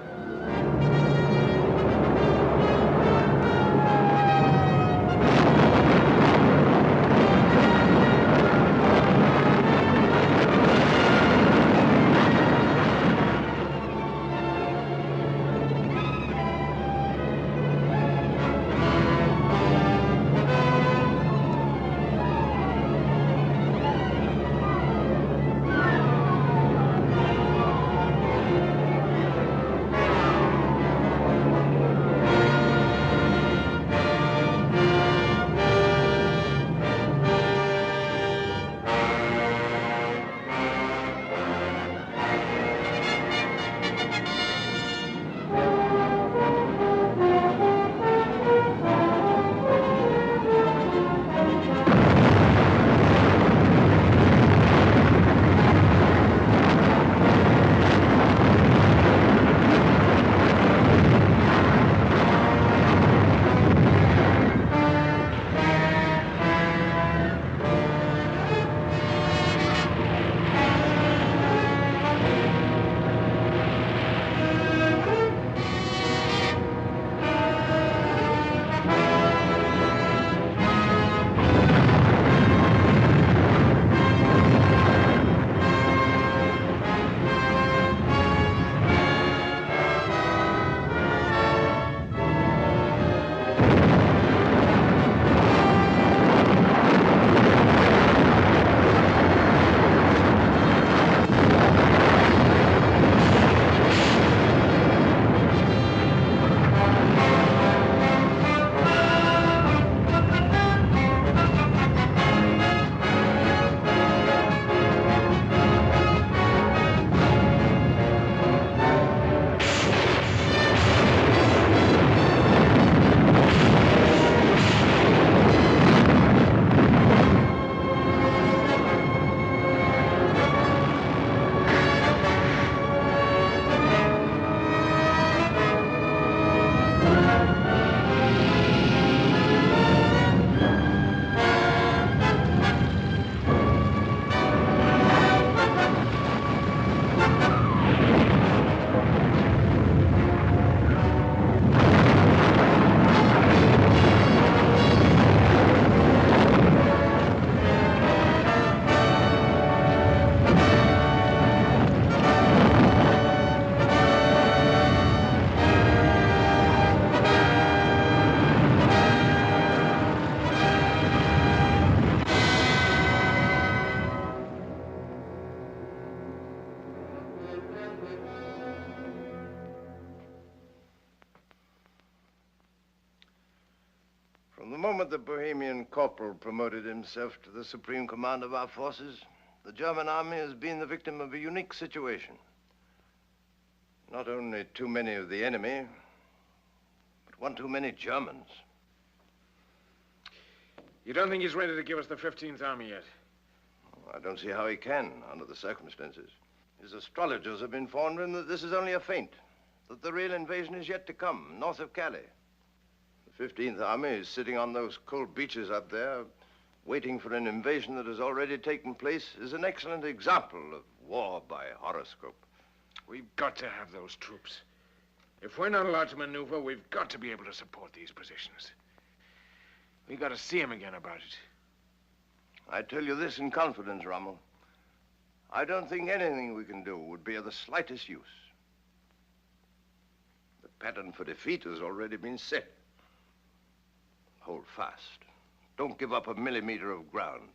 S17: From the moment the Bohemian corporal promoted himself to the supreme command of our forces, the German army has been the victim of a unique situation. Not only too many of the enemy, but one too many Germans.
S9: You don't think he's ready to give us the 15th Army yet?
S17: I don't see how he can, under the circumstances. His astrologers have informed him that this is only a feint, that the real invasion is yet to come, north of Calais. The 15th Army is sitting on those cold beaches up there, waiting for an invasion that has already taken place, is an excellent example of war by horoscope.
S9: We've got to have those troops. If we're not allowed to maneuver, we've got to be able to support these positions. We've got to see him again about it.
S17: I tell you this in confidence, Rommel. I don't think anything we can do would be of the slightest use. The pattern for defeat has already been set. Hold fast. Don't give up a millimeter of ground.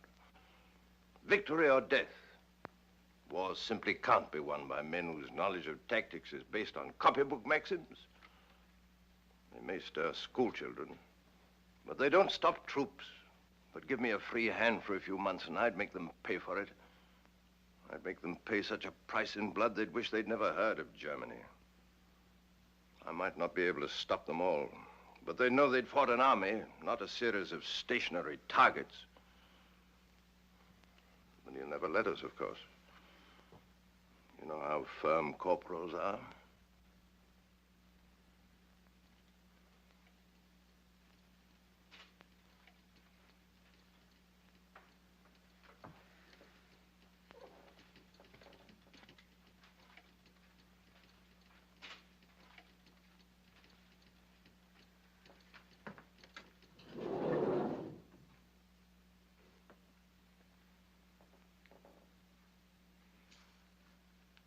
S17: Victory or death. Wars simply can't be won by men whose knowledge of tactics is based on copybook maxims. They may stir schoolchildren, but they don't stop troops. But give me a free hand for a few months and I'd make them pay for it. I'd make them pay such a price in blood they'd wish they'd never heard of Germany. I might not be able to stop them all, but they'd know they'd fought an army, not a series of stationary targets. But he'll never let us, of course. You know how firm corporals are.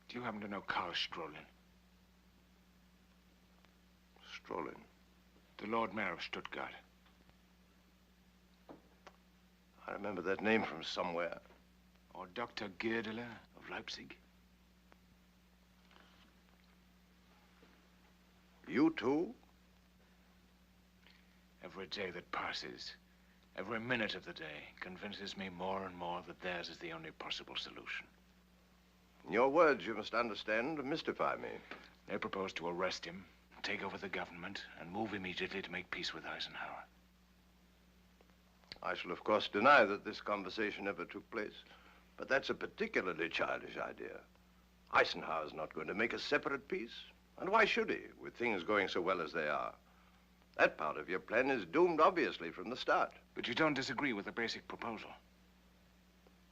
S9: Do you happen to know Karl Strolin?
S17: Strolin?
S9: The Lord Mayor of Stuttgart.
S17: I remember that name from somewhere.
S9: Or Dr. Goerdeler of Leipzig.
S17: You too?
S9: Every day that passes, every minute of the day, convinces me more and more that theirs is the only possible solution.
S17: Your words, you must understand, mystify me.
S9: They propose to arrest him, take over the government, and move immediately to make peace with Eisenhower.
S17: I shall, of course, deny that this conversation ever took place, but that's a particularly childish idea. Eisenhower's not going to make a separate peace, and why should he, with things going so well as they are? That part of your plan is doomed, obviously, from the start.
S9: But you don't disagree with the basic proposal?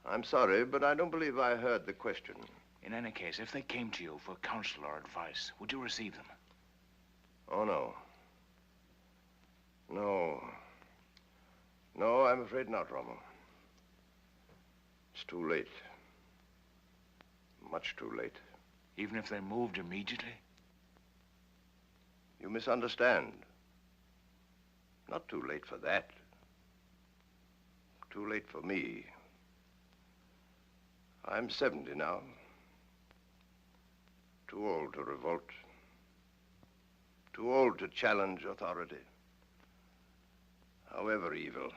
S17: I'm sorry, but I don't believe I heard the question.
S9: In any case, if they came to you for counsel or advice, would you receive them?
S17: Oh, no. No. No, I'm afraid not, Rommel. It's too late. Much too late.
S9: Even if they moved immediately?
S17: You misunderstand. Not too late for that. Too late for me. I'm 70 now. Too old to revolt. Too old to challenge authority. However evil.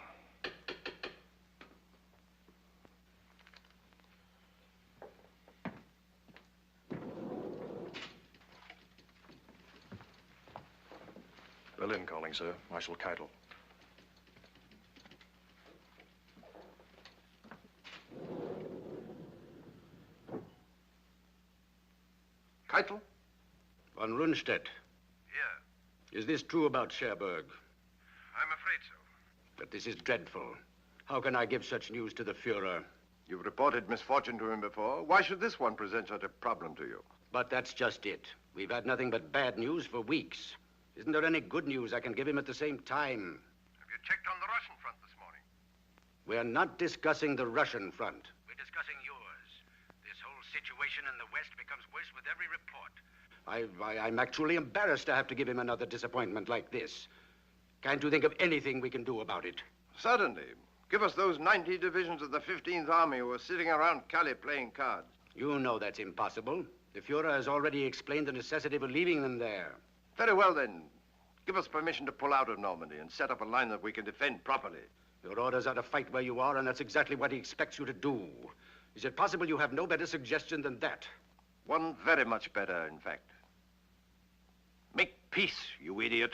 S10: Berlin calling, sir. Marshal Keitel.
S5: Keitel? Von Rundstedt.
S19: Yeah.
S5: Is this true about Cherbourg?
S19: I'm afraid so.
S5: But this is dreadful. How can I give such news to the Fuhrer?
S17: You've reported misfortune to him before. Why should this one present such a problem to you?
S5: But that's just it. We've had nothing but bad news for weeks. Isn't there any good news I can give him at the same time?
S19: Have you checked on the Russian front this morning?
S5: We're not discussing the Russian front.
S19: We're discussing yours. This whole situation in the West becomes worse with every report.
S5: I'm actually embarrassed to have to give him another disappointment like this. Can't you think of anything we can do about it?
S17: Certainly. Give us those 90 divisions of the 15th Army who are sitting around Calais playing cards.
S5: You know that's impossible. The Fuhrer has already explained the necessity for leaving them there.
S17: Very well, then. Give us permission to pull out of Normandy and set up a line that we can defend properly.
S19: Your orders are to fight where you are, and that's exactly what he expects you to do. Is it possible you have no better suggestion than that?
S17: One very much better, in fact. Make peace, you idiot.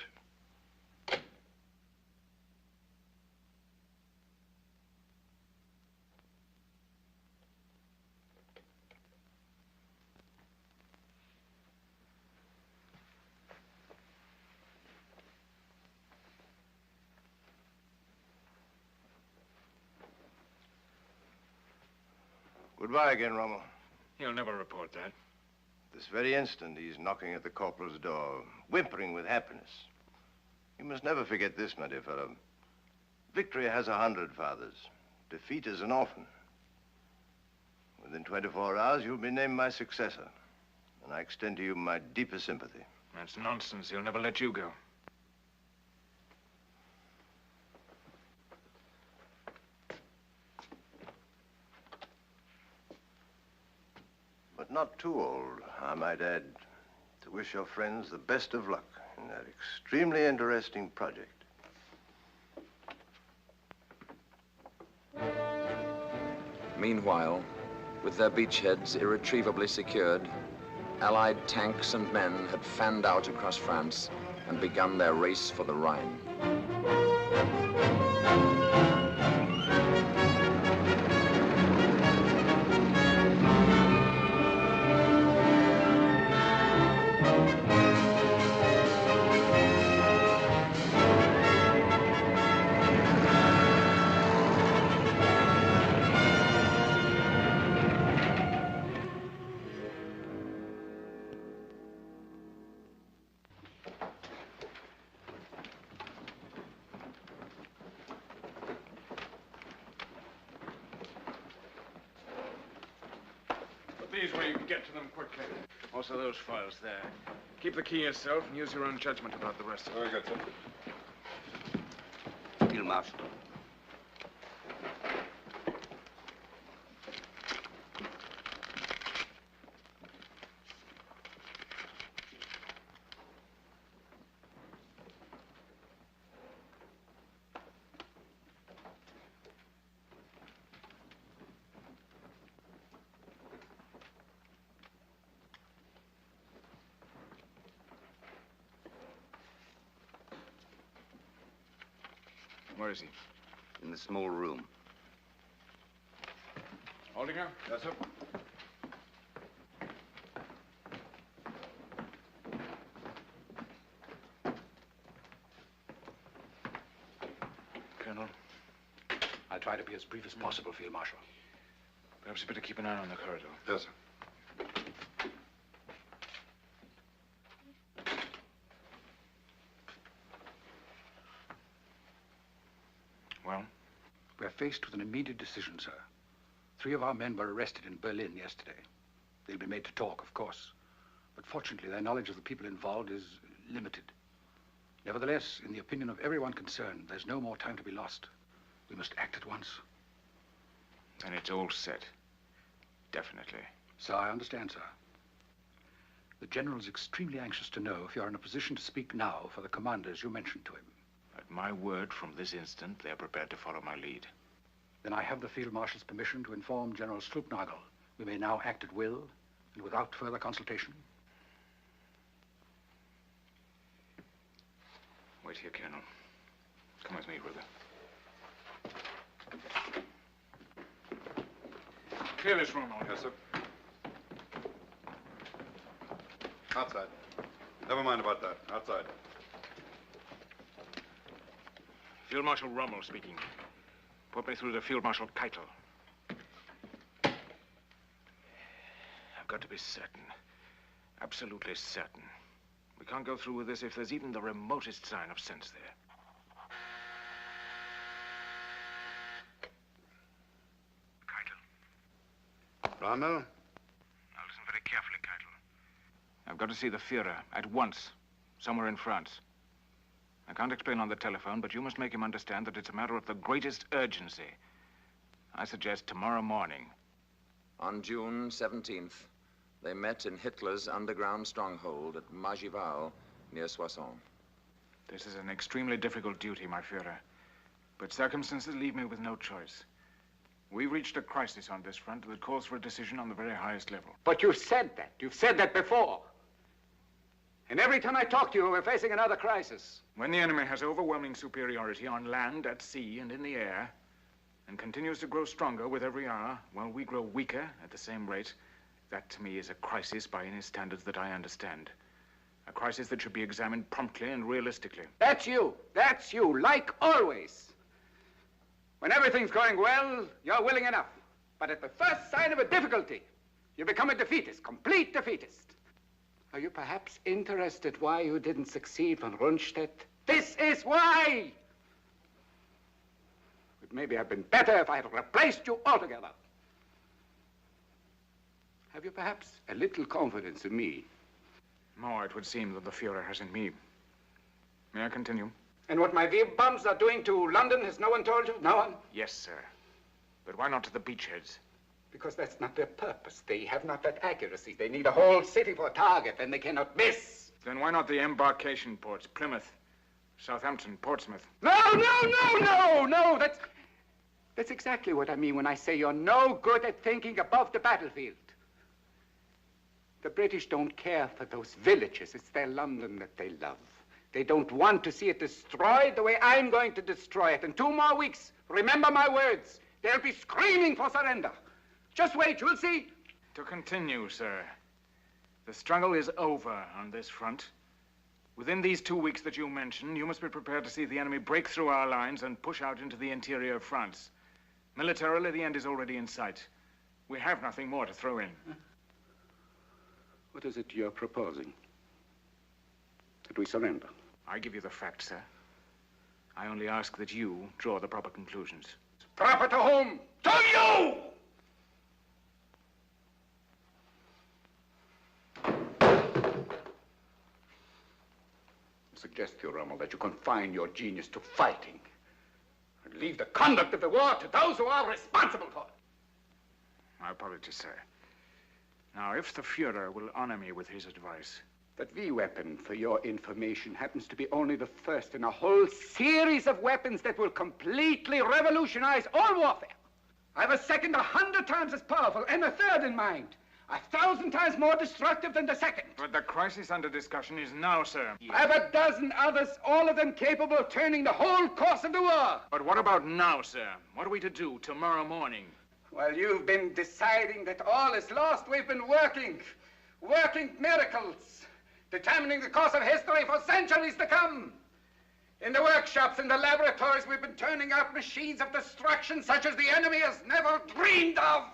S17: Goodbye again, Rommel.
S9: He'll never report that.
S17: This very instant, he's knocking at the corporal's door, whimpering with happiness. You must never forget this, my dear fellow. Victory has 100 fathers. Defeat is an orphan. Within 24 hours, you'll be named my successor. And I extend to you my deepest sympathy.
S9: That's nonsense. He'll never let you go.
S17: But not too old, I might add, to wish your friends the best of luck in that extremely interesting project.
S1: Meanwhile, with their beachheads irretrievably secured, Allied tanks and men had fanned out across France and begun their race for the Rhine.
S9: These where you can get to them quickly. Also those files there. Keep the key yourself and use your own judgment about the rest of it.
S2: Very good, sir.
S11: Field Marshal.
S9: Where is he?
S11: In the small room.
S9: Holding her?
S2: Yes, sir.
S9: Colonel,
S19: I'll try to be as brief as possible, Field Marshal.
S9: perhaps you better keep an eye on the corridor.
S2: Yes, sir.
S9: Well?
S19: We're faced with an immediate decision, sir. 3 of our men were arrested in Berlin yesterday. They'll be made to talk, of course. But fortunately, their knowledge of the people involved is limited. Nevertheless, in the opinion of everyone concerned, there's no more time to be lost. We must act at once.
S9: And it's all set. Definitely.
S19: So I understand, sir. The general is extremely anxious to know if you're in a position to speak now for the commanders you mentioned to him.
S9: At my word, from this instant, they're prepared to follow my lead.
S19: Then I have the Field Marshal's permission to inform General Struppnagel we may now act at will and without further consultation.
S9: Wait here, Colonel. Come with me, Ruger. Clear this room,
S2: Yes, sir. Outside. Never mind about that. Outside.
S9: Field Marshal Rommel speaking. Put me through to Field Marshal Keitel. I've got to be certain. Absolutely certain. We can't go through with this if there's even the remotest sign of sense there.
S2: Rommel?
S9: Now listen very carefully, Keitel. I've got to see the Führer at once, somewhere in France. I can't explain on the telephone, but you must make him understand that it's a matter of the greatest urgency. I suggest tomorrow morning.
S1: On June 17th, they met in Hitler's underground stronghold at Magival, near Soissons.
S9: This is an extremely difficult duty, my Führer. But circumstances leave me with no choice. We've reached a crisis on this front that calls for a decision on the very highest level.
S19: But you've said that. You've said that before. And every time I talk to you, we're facing another crisis.
S9: When the enemy has overwhelming superiority on land, at sea, and in the air, and continues to grow stronger with every hour, while we grow weaker at the same rate, that to me is a crisis by any standards that I understand. A crisis that should be examined promptly and realistically.
S19: That's you. That's you, like always. When everything's going well, you're willing enough. But at the first sign of a difficulty, you become a defeatist, complete defeatist. Are you perhaps interested why you didn't succeed von Rundstedt? This is why! It maybe have been better if I had replaced you altogether. Have you perhaps a little confidence in me?
S9: More, it would seem, than the Führer has in me. May I continue?
S19: And what my V-bombs are doing to London, has no one told you? No one?
S9: Yes, sir. But why not to the beachheads?
S19: Because that's not their purpose. They have not that accuracy. They need a whole city for a target, and they cannot miss.
S9: Then why not the embarkation ports? Plymouth, Southampton, Portsmouth.
S19: No! That's exactly what I mean when I say you're no good at thinking above the battlefield. The British don't care for those villages. It's their London that they love. They don't want to see it destroyed the way I'm going to destroy it. In 2 more weeks, remember my words, they'll be screaming for surrender. Just wait, you'll see.
S9: To continue, sir. The struggle is over on this front. Within these 2 weeks that you mentioned, you must be prepared to see the enemy break through our lines and push out into the interior of France. Militarily, the end is already in sight. We have nothing more to throw in.
S19: What is it you're proposing? That we surrender?
S9: I give you the facts, sir. I only ask that you draw the proper conclusions.
S19: Proper to whom? To you! I suggest to you, Rommel, that you confine your genius to fighting and leave the conduct of the war to those who are responsible for it.
S9: My apologies, sir. Now, if the Führer will honor me with his advice.
S19: That V-weapon, for your information, happens to be only the first in a whole series of weapons that will completely revolutionize all warfare. I have a second 100 times as powerful and a third in mind. 1,000 times more destructive than the second.
S9: But the crisis under discussion is now, sir.
S19: I have a dozen others, all of them capable of turning the whole course of the war.
S9: But what about now, sir? What are we to do tomorrow morning?
S19: While you've been deciding that all is lost, we've been working miracles, determining the course of history for centuries to come. In the workshops, in the laboratories, we've been turning out machines of destruction such as the enemy has never dreamed of.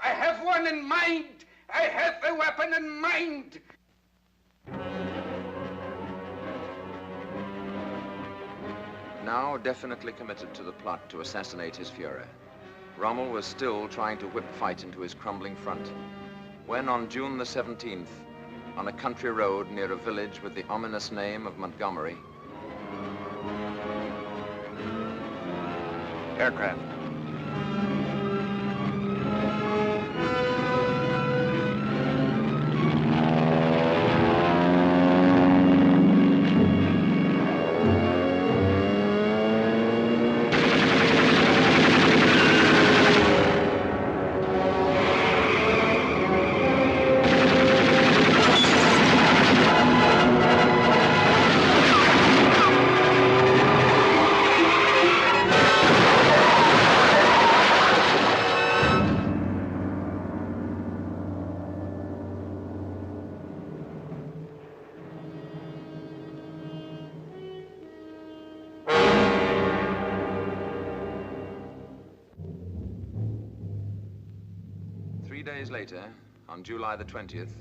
S19: I have one in mind. I have a weapon in mind.
S1: Now definitely committed to the plot to assassinate his Führer, Rommel was still trying to whip fight into his crumbling front, when on June the 17th, on a country road near a village with the ominous name of Montgomery,
S10: Aircraft.
S1: Later, on July the 20th,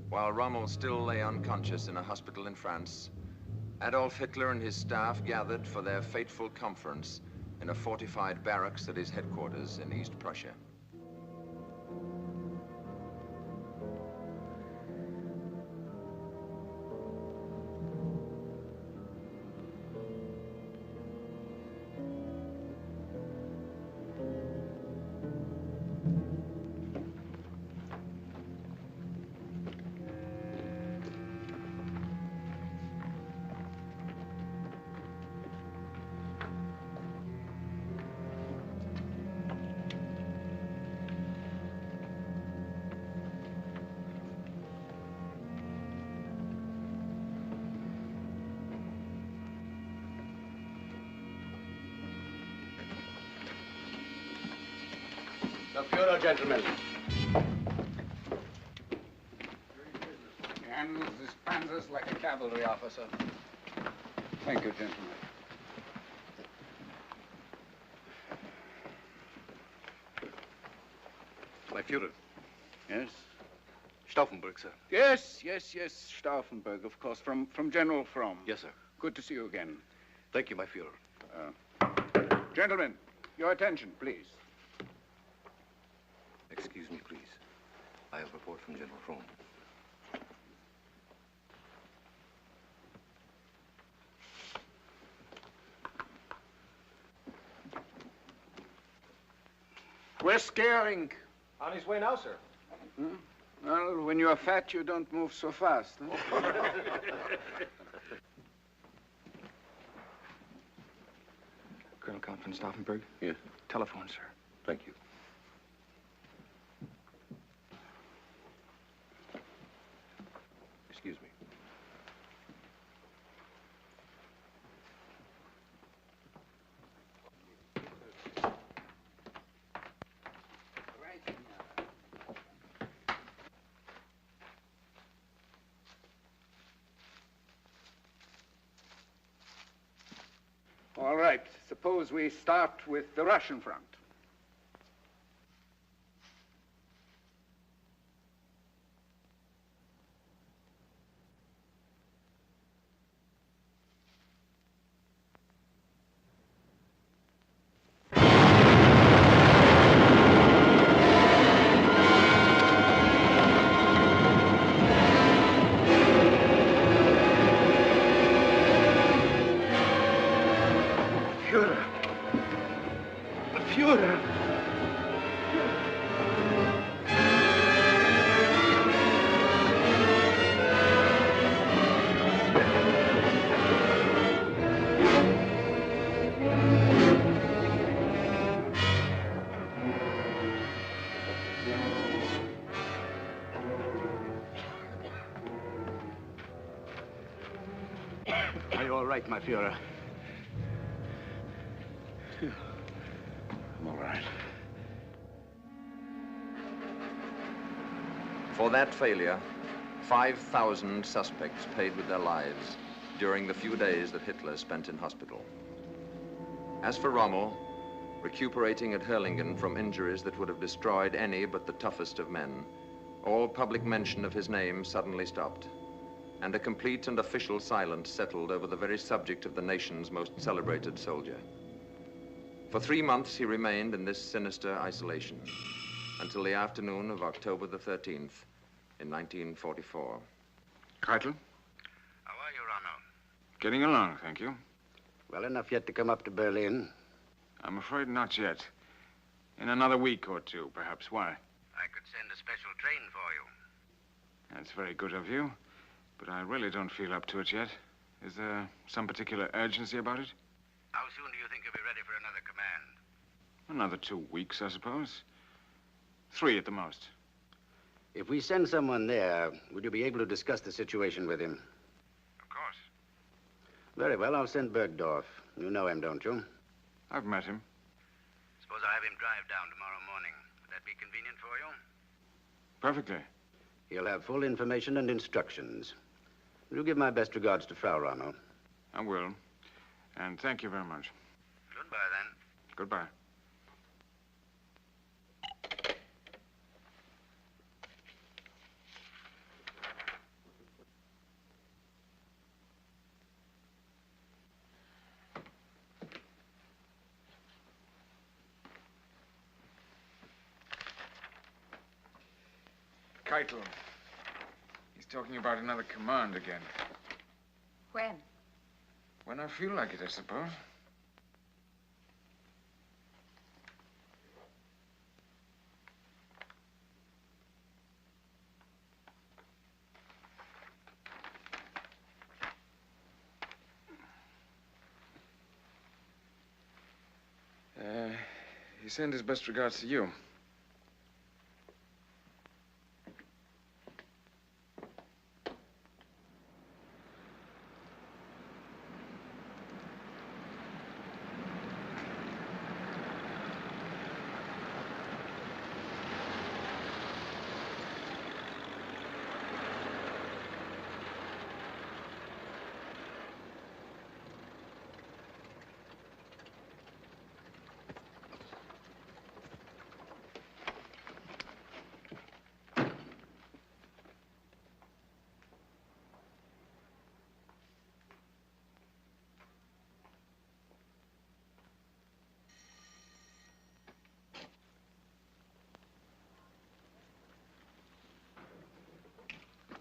S1: while Rommel still lay unconscious in a hospital in France, Adolf Hitler and his staff gathered for their fateful conference in a fortified barracks at his headquarters in East Prussia.
S5: The Fuhrer, gentlemen.
S19: He handles his panzers like a cavalry officer. Thank you, gentlemen.
S10: My Führer. Yes? Stauffenberg, sir.
S19: Yes, Stauffenberg, of course, from General Fromm.
S10: Yes, sir.
S19: Good to see you again.
S10: Thank you, my Führer.
S19: Gentlemen, your attention, please.
S10: Excuse me, please. I have a report from General Fromm.
S19: Where's Scaring?
S3: On his way now, sir.
S19: Well, when you're fat, you don't move so fast. Huh?
S10: Colonel Count von Stauffenberg?
S19: Yes. Telephone, sir.
S10: Thank you. Excuse me.
S19: All right. Suppose we start with the Russian front.
S5: Are you all right, my Führer?
S19: I'm all right.
S1: For that failure, 5,000 suspects paid with their lives during the few days that Hitler spent in hospital. As for Rommel, recuperating at Hurlingen from injuries that would have destroyed any but the toughest of men, all public mention of his name suddenly stopped, and a complete and official silence settled over the very subject of the nation's most celebrated soldier. For 3 months, he remained in this sinister isolation, until the afternoon of October the 13th in 1944.
S9: Keitel?
S11: How are you, Rommel?
S9: Getting along, thank you.
S5: Well enough yet to come up to Berlin?
S9: I'm afraid not yet. In another week or two, perhaps. Why?
S11: I could send a special train for you.
S9: That's very good of you, but I really don't feel up to it yet. Is there some particular urgency about it?
S11: How soon do you think you'll be ready for another command?
S9: Another 2 weeks, I suppose. 3 at the most.
S5: If we send someone there, would you be able to discuss the situation with him?
S9: Of course.
S5: Very well, I'll send Bergdorf. You know him, don't you?
S9: I've met him.
S11: Suppose I have him drive down tomorrow morning. Would that be convenient for you?
S9: Perfectly.
S5: He'll have full information and instructions. Will you give my best regards to Frau Rommel?
S9: I will. And thank you very much.
S11: Goodbye, then.
S9: Goodbye. Keitel. He's talking about another command again.
S13: When?
S9: When I feel like it, I suppose. He sent his best regards to you.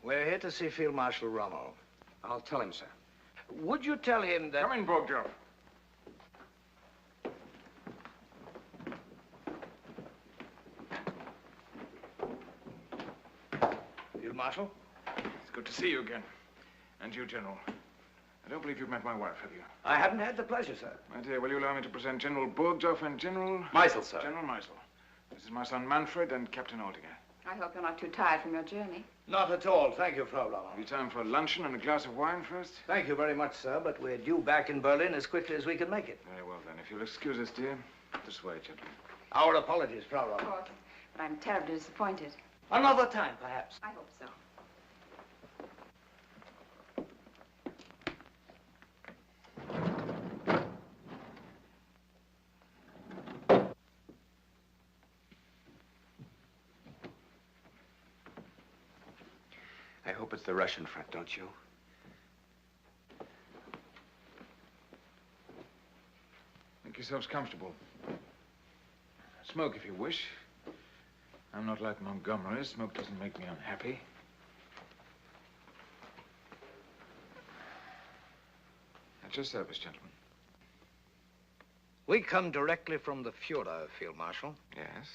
S20: We're here to see Field Marshal Rommel.
S19: I'll tell him, sir.
S20: Would you tell him that...
S9: Come in, Bogdorf.
S20: Field Marshal?
S9: It's good to see you again. And you, General. I don't believe you've met my wife, have you?
S20: I haven't had the pleasure, sir.
S9: My dear, will you allow me to present General Burgdorf and General...
S19: Meisel, sir.
S9: General Meisel. This is my son Manfred and Captain Aldinger.
S13: I hope you're not too tired from your journey.
S20: Not at all. Thank you, Frau Rommel.
S9: Have you time for luncheon and a glass of wine first?
S20: Thank you very much, sir, but we're due back in Berlin as quickly as we can make it.
S9: Very well, then. If you'll excuse us, dear. This way, gentlemen.
S20: Our apologies, Frau
S13: Of
S20: Rommel.
S13: course. But I'm terribly disappointed.
S20: Another time, perhaps.
S13: I hope so.
S19: I hope it's the Russian front, don't you?
S9: Make yourselves comfortable. Smoke if you wish. I'm not like Montgomery. Smoke doesn't make me unhappy. At your service, gentlemen.
S20: We come directly from the Fuhrer, Field Marshal.
S9: Yes?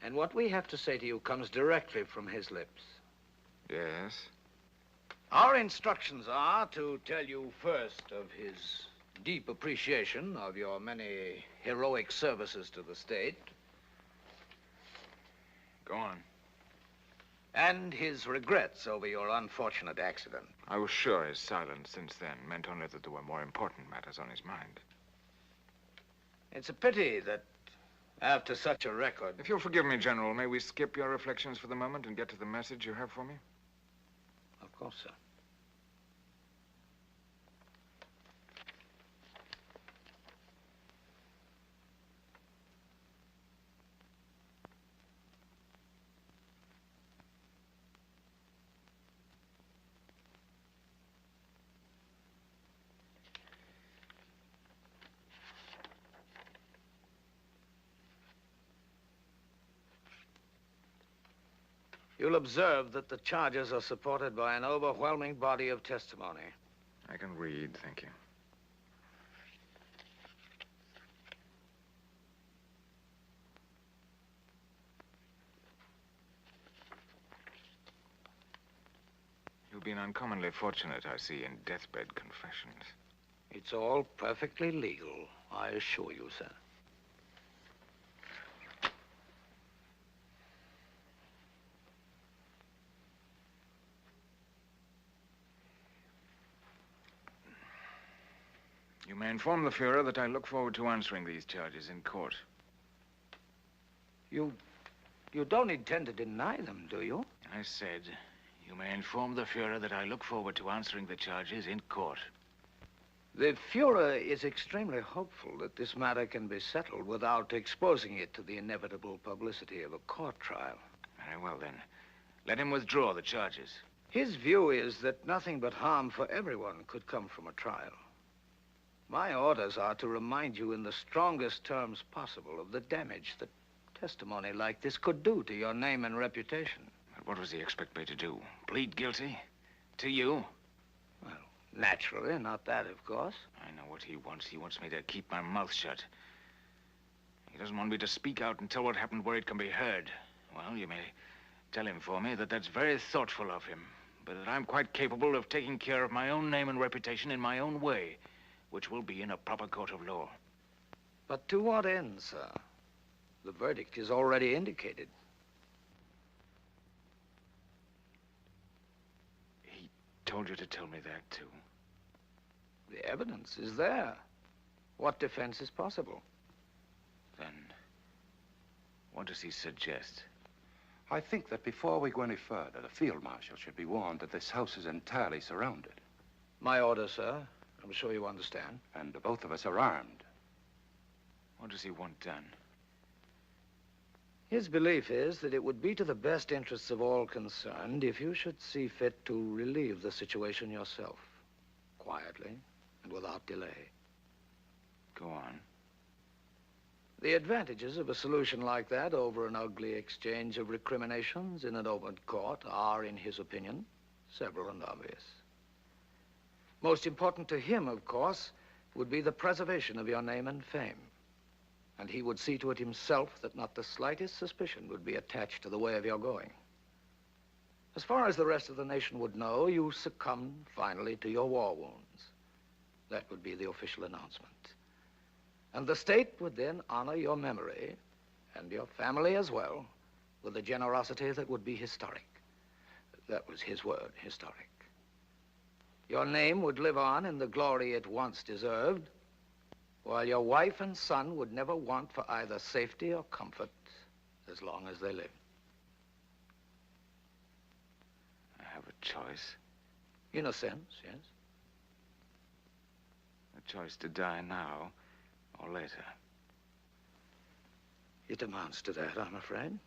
S20: And what we have to say to you comes directly from his lips.
S9: Yes?
S20: Our instructions are to tell you first of his deep appreciation of your many heroic services to the state.
S9: Go on.
S20: And his regrets over your unfortunate accident.
S9: I was sure his silence since then meant only that there were more important matters on his mind.
S20: It's a pity that after such a record...
S9: If you'll forgive me, General, may we skip your reflections for the moment and get to the message you have for me?
S20: Of course, sir. You'll observe that the charges are supported by an overwhelming body of testimony.
S9: I can read, thank you. You've been uncommonly fortunate, I see, in deathbed confessions.
S20: It's all perfectly legal, I assure you, sir.
S9: You may inform the Fuhrer that I look forward to answering these charges in court.
S20: You don't intend to deny them, do you?
S9: I said, you may inform the Fuhrer that I look forward to answering the charges in court.
S20: The Fuhrer is extremely hopeful that this matter can be settled without exposing it to the inevitable publicity of a court trial.
S9: Very well, then. Let him withdraw the charges.
S20: His view is that nothing but harm for everyone could come from a trial. My orders are to remind you in the strongest terms possible of the damage that testimony like this could do to your name and reputation.
S9: But what does he expect me to do? Plead guilty? To you?
S20: Well, naturally, not that, of course.
S9: I know what he wants. He wants me to keep my mouth shut. He doesn't want me to speak out and tell what happened where it can be heard. Well, you may tell him for me that that's very thoughtful of him, but that I'm quite capable of taking care of my own name and reputation in my own way, which will be in a proper court of law.
S20: But to what end, sir? The verdict is already indicated.
S9: He told you to tell me that, too.
S20: The evidence is there. What defense is possible?
S9: Then, what does he suggest?
S19: I think that before we go any further, the field marshal should be warned that this house is entirely surrounded.
S20: My order, sir. I'm sure you understand.
S19: And both of us are armed.
S9: What does he want done?
S20: His belief is that it would be to the best interests of all concerned if you should see fit to relieve the situation yourself, quietly and without delay.
S9: Go on.
S20: The advantages of a solution like that over an ugly exchange of recriminations in an open court are, in his opinion, several and obvious. Most important to him, of course, would be the preservation of your name and fame. And he would see to it himself that not the slightest suspicion would be attached to the way of your going. As far as the rest of the nation would know, you succumbed finally to your war wounds. That would be the official announcement. And the state would then honor your memory, and your family as well, with a generosity that would be historic. That was his word, historic. Your name would live on in the glory it once deserved, while your wife and son would never want for either safety or comfort as long as they lived.
S9: I have a choice.
S20: In a sense, yes.
S9: A choice to die now or later.
S20: It amounts to that, I'm afraid.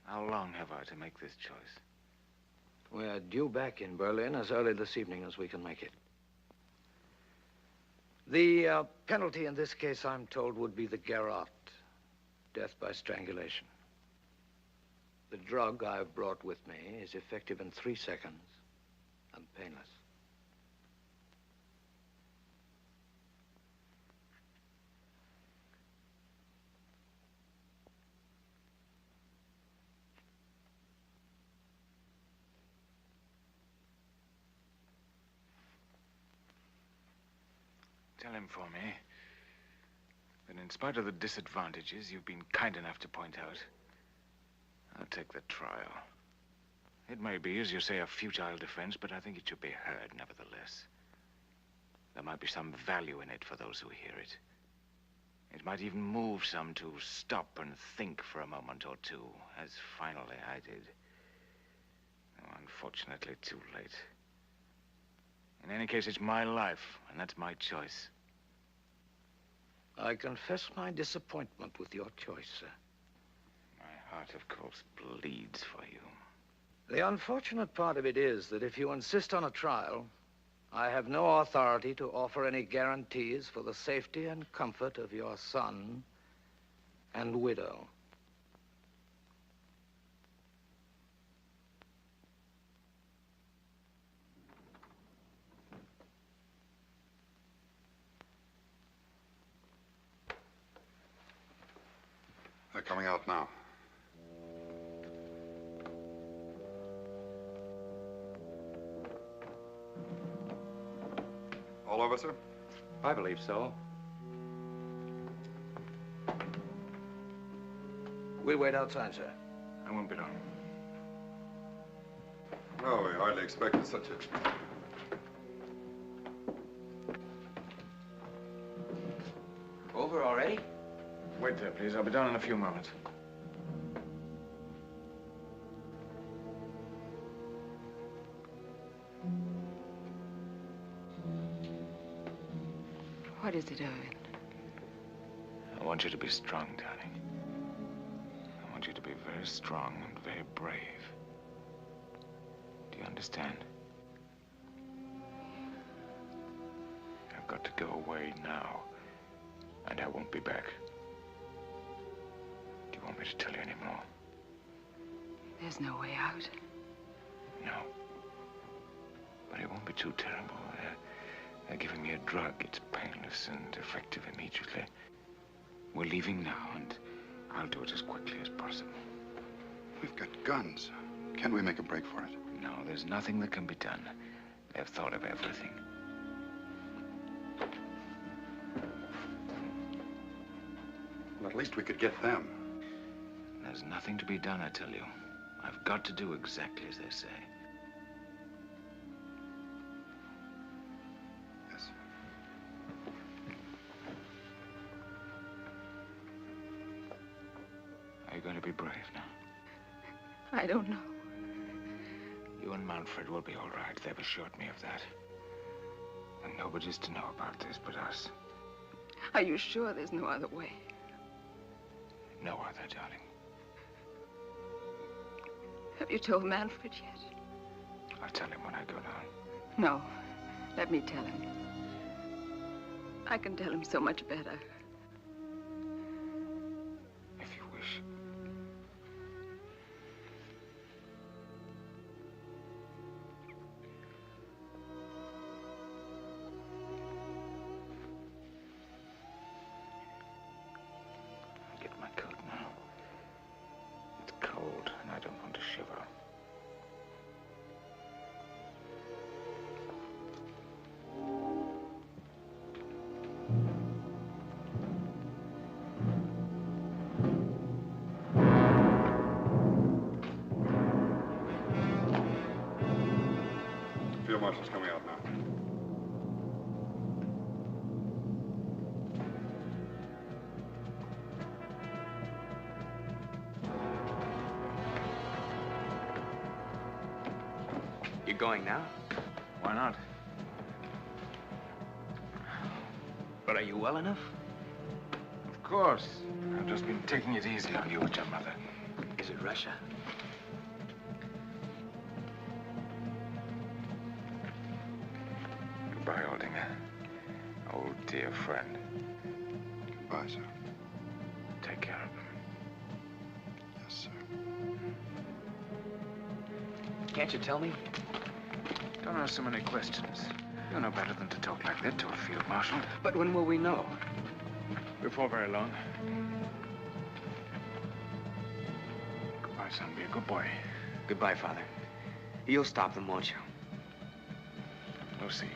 S9: How long have I to make this choice?
S20: We're due back in Berlin as early this evening as we can make it. The penalty in this case, I'm told, would be the garrote, death by strangulation. The drug I've brought with me is effective in 3 seconds and painless.
S9: Tell him for me that in spite of the disadvantages you've been kind enough to point out, I'll take the trial. It may be, as you say, a futile defense, but I think it should be heard nevertheless. There might be some value in it for those who hear it. It might even move some to stop and think for a moment or two, as finally I did. Oh, unfortunately, too late. In any case, it's my life, and that's my choice.
S20: I confess my disappointment with your choice, sir.
S9: My heart, of course, bleeds for you.
S20: The unfortunate part of it is that if you insist on a trial, I have no authority to offer any guarantees for the safety and comfort of your son and widow.
S21: They're coming out now. All over, sir?
S10: I believe so.
S20: We'll wait outside, sir.
S9: I won't be long.
S21: No, we hardly expected such a...
S15: Over already?
S9: Wait there, please. I'll be down in a few moments.
S13: What is it, Irwin?
S9: I want you to be strong, darling. I want you to be very strong and very brave. Do you understand? I've got to go away now, and I won't be back. Do you want me to tell you any more?
S13: There's no way out.
S9: No. But it won't be too terrible. They're giving me a drug. It's painless and effective immediately. We're leaving now, and I'll do it as quickly as possible.
S21: We've got guns. Can we make a break for it?
S9: No, there's nothing that can be done. They've thought of everything.
S21: Well, at least we could get them.
S9: There's nothing to be done, I tell you. I've got to do exactly as they say.
S21: Yes.
S9: Are you going to be brave now?
S13: I don't know.
S9: You and Manfred will be all right. They've assured me of that. And nobody's to know about this but us.
S13: Are you sure there's no other way?
S9: No other, darling.
S13: Have you told Manfred yet?
S9: I'll tell him when I go down.
S13: No. Let me tell him. I can tell him so much better.
S7: Marshal's coming out now.
S4: You going now?
S9: Why not?
S4: But are you well enough?
S9: Of course. I've just been taking it easy on you with your mother.
S4: Is it Russia?
S9: Goodbye, Aldinger. Old dear friend.
S21: Goodbye, sir.
S9: Take care of him.
S21: Yes, sir.
S4: Can't you tell me?
S9: Don't ask so many questions. You know better than to talk like that to a field marshal.
S4: But when will we know?
S9: Before very long. Goodbye, son. Be a good boy.
S4: Goodbye, Father. You'll stop them, won't you?
S9: We'll see.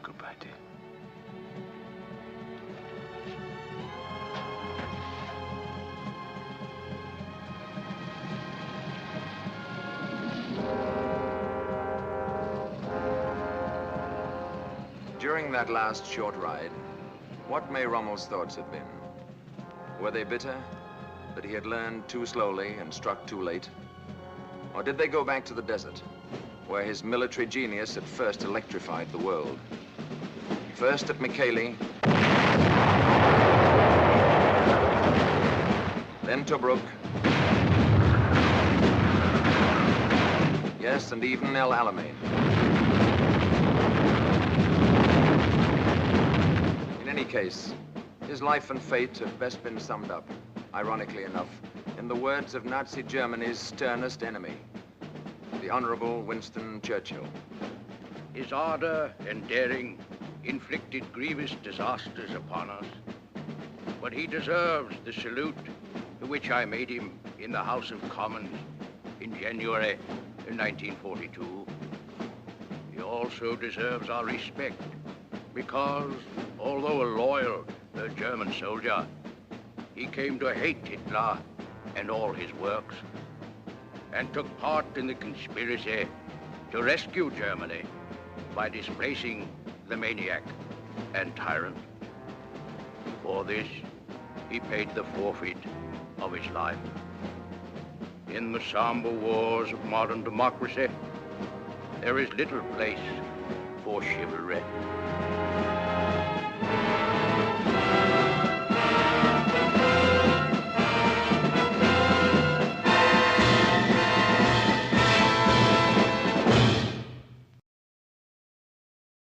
S9: Goodbye, dear.
S1: During that last short ride, what may Rommel's thoughts have been? Were they bitter that he had learned too slowly and struck too late? Or did they go back to the desert, where his military genius had first electrified the world? First at Mikaeli, then Tobruk, yes, and even El Alamein. In any case, his life and fate have best been summed up, ironically enough, in the words of Nazi Germany's sternest enemy, the Honorable Winston Churchill.
S20: His ardor and daring inflicted grievous disasters upon us, but he deserves the salute to which I made him in the House of Commons in January 1942. He also deserves our respect because, although a loyal German soldier, he came to hate Hitler and all his works, and took part in the conspiracy to rescue Germany by displacing the maniac and tyrant. For this, he paid the forfeit of his life. In the somber wars of modern democracy, there is little place for chivalry.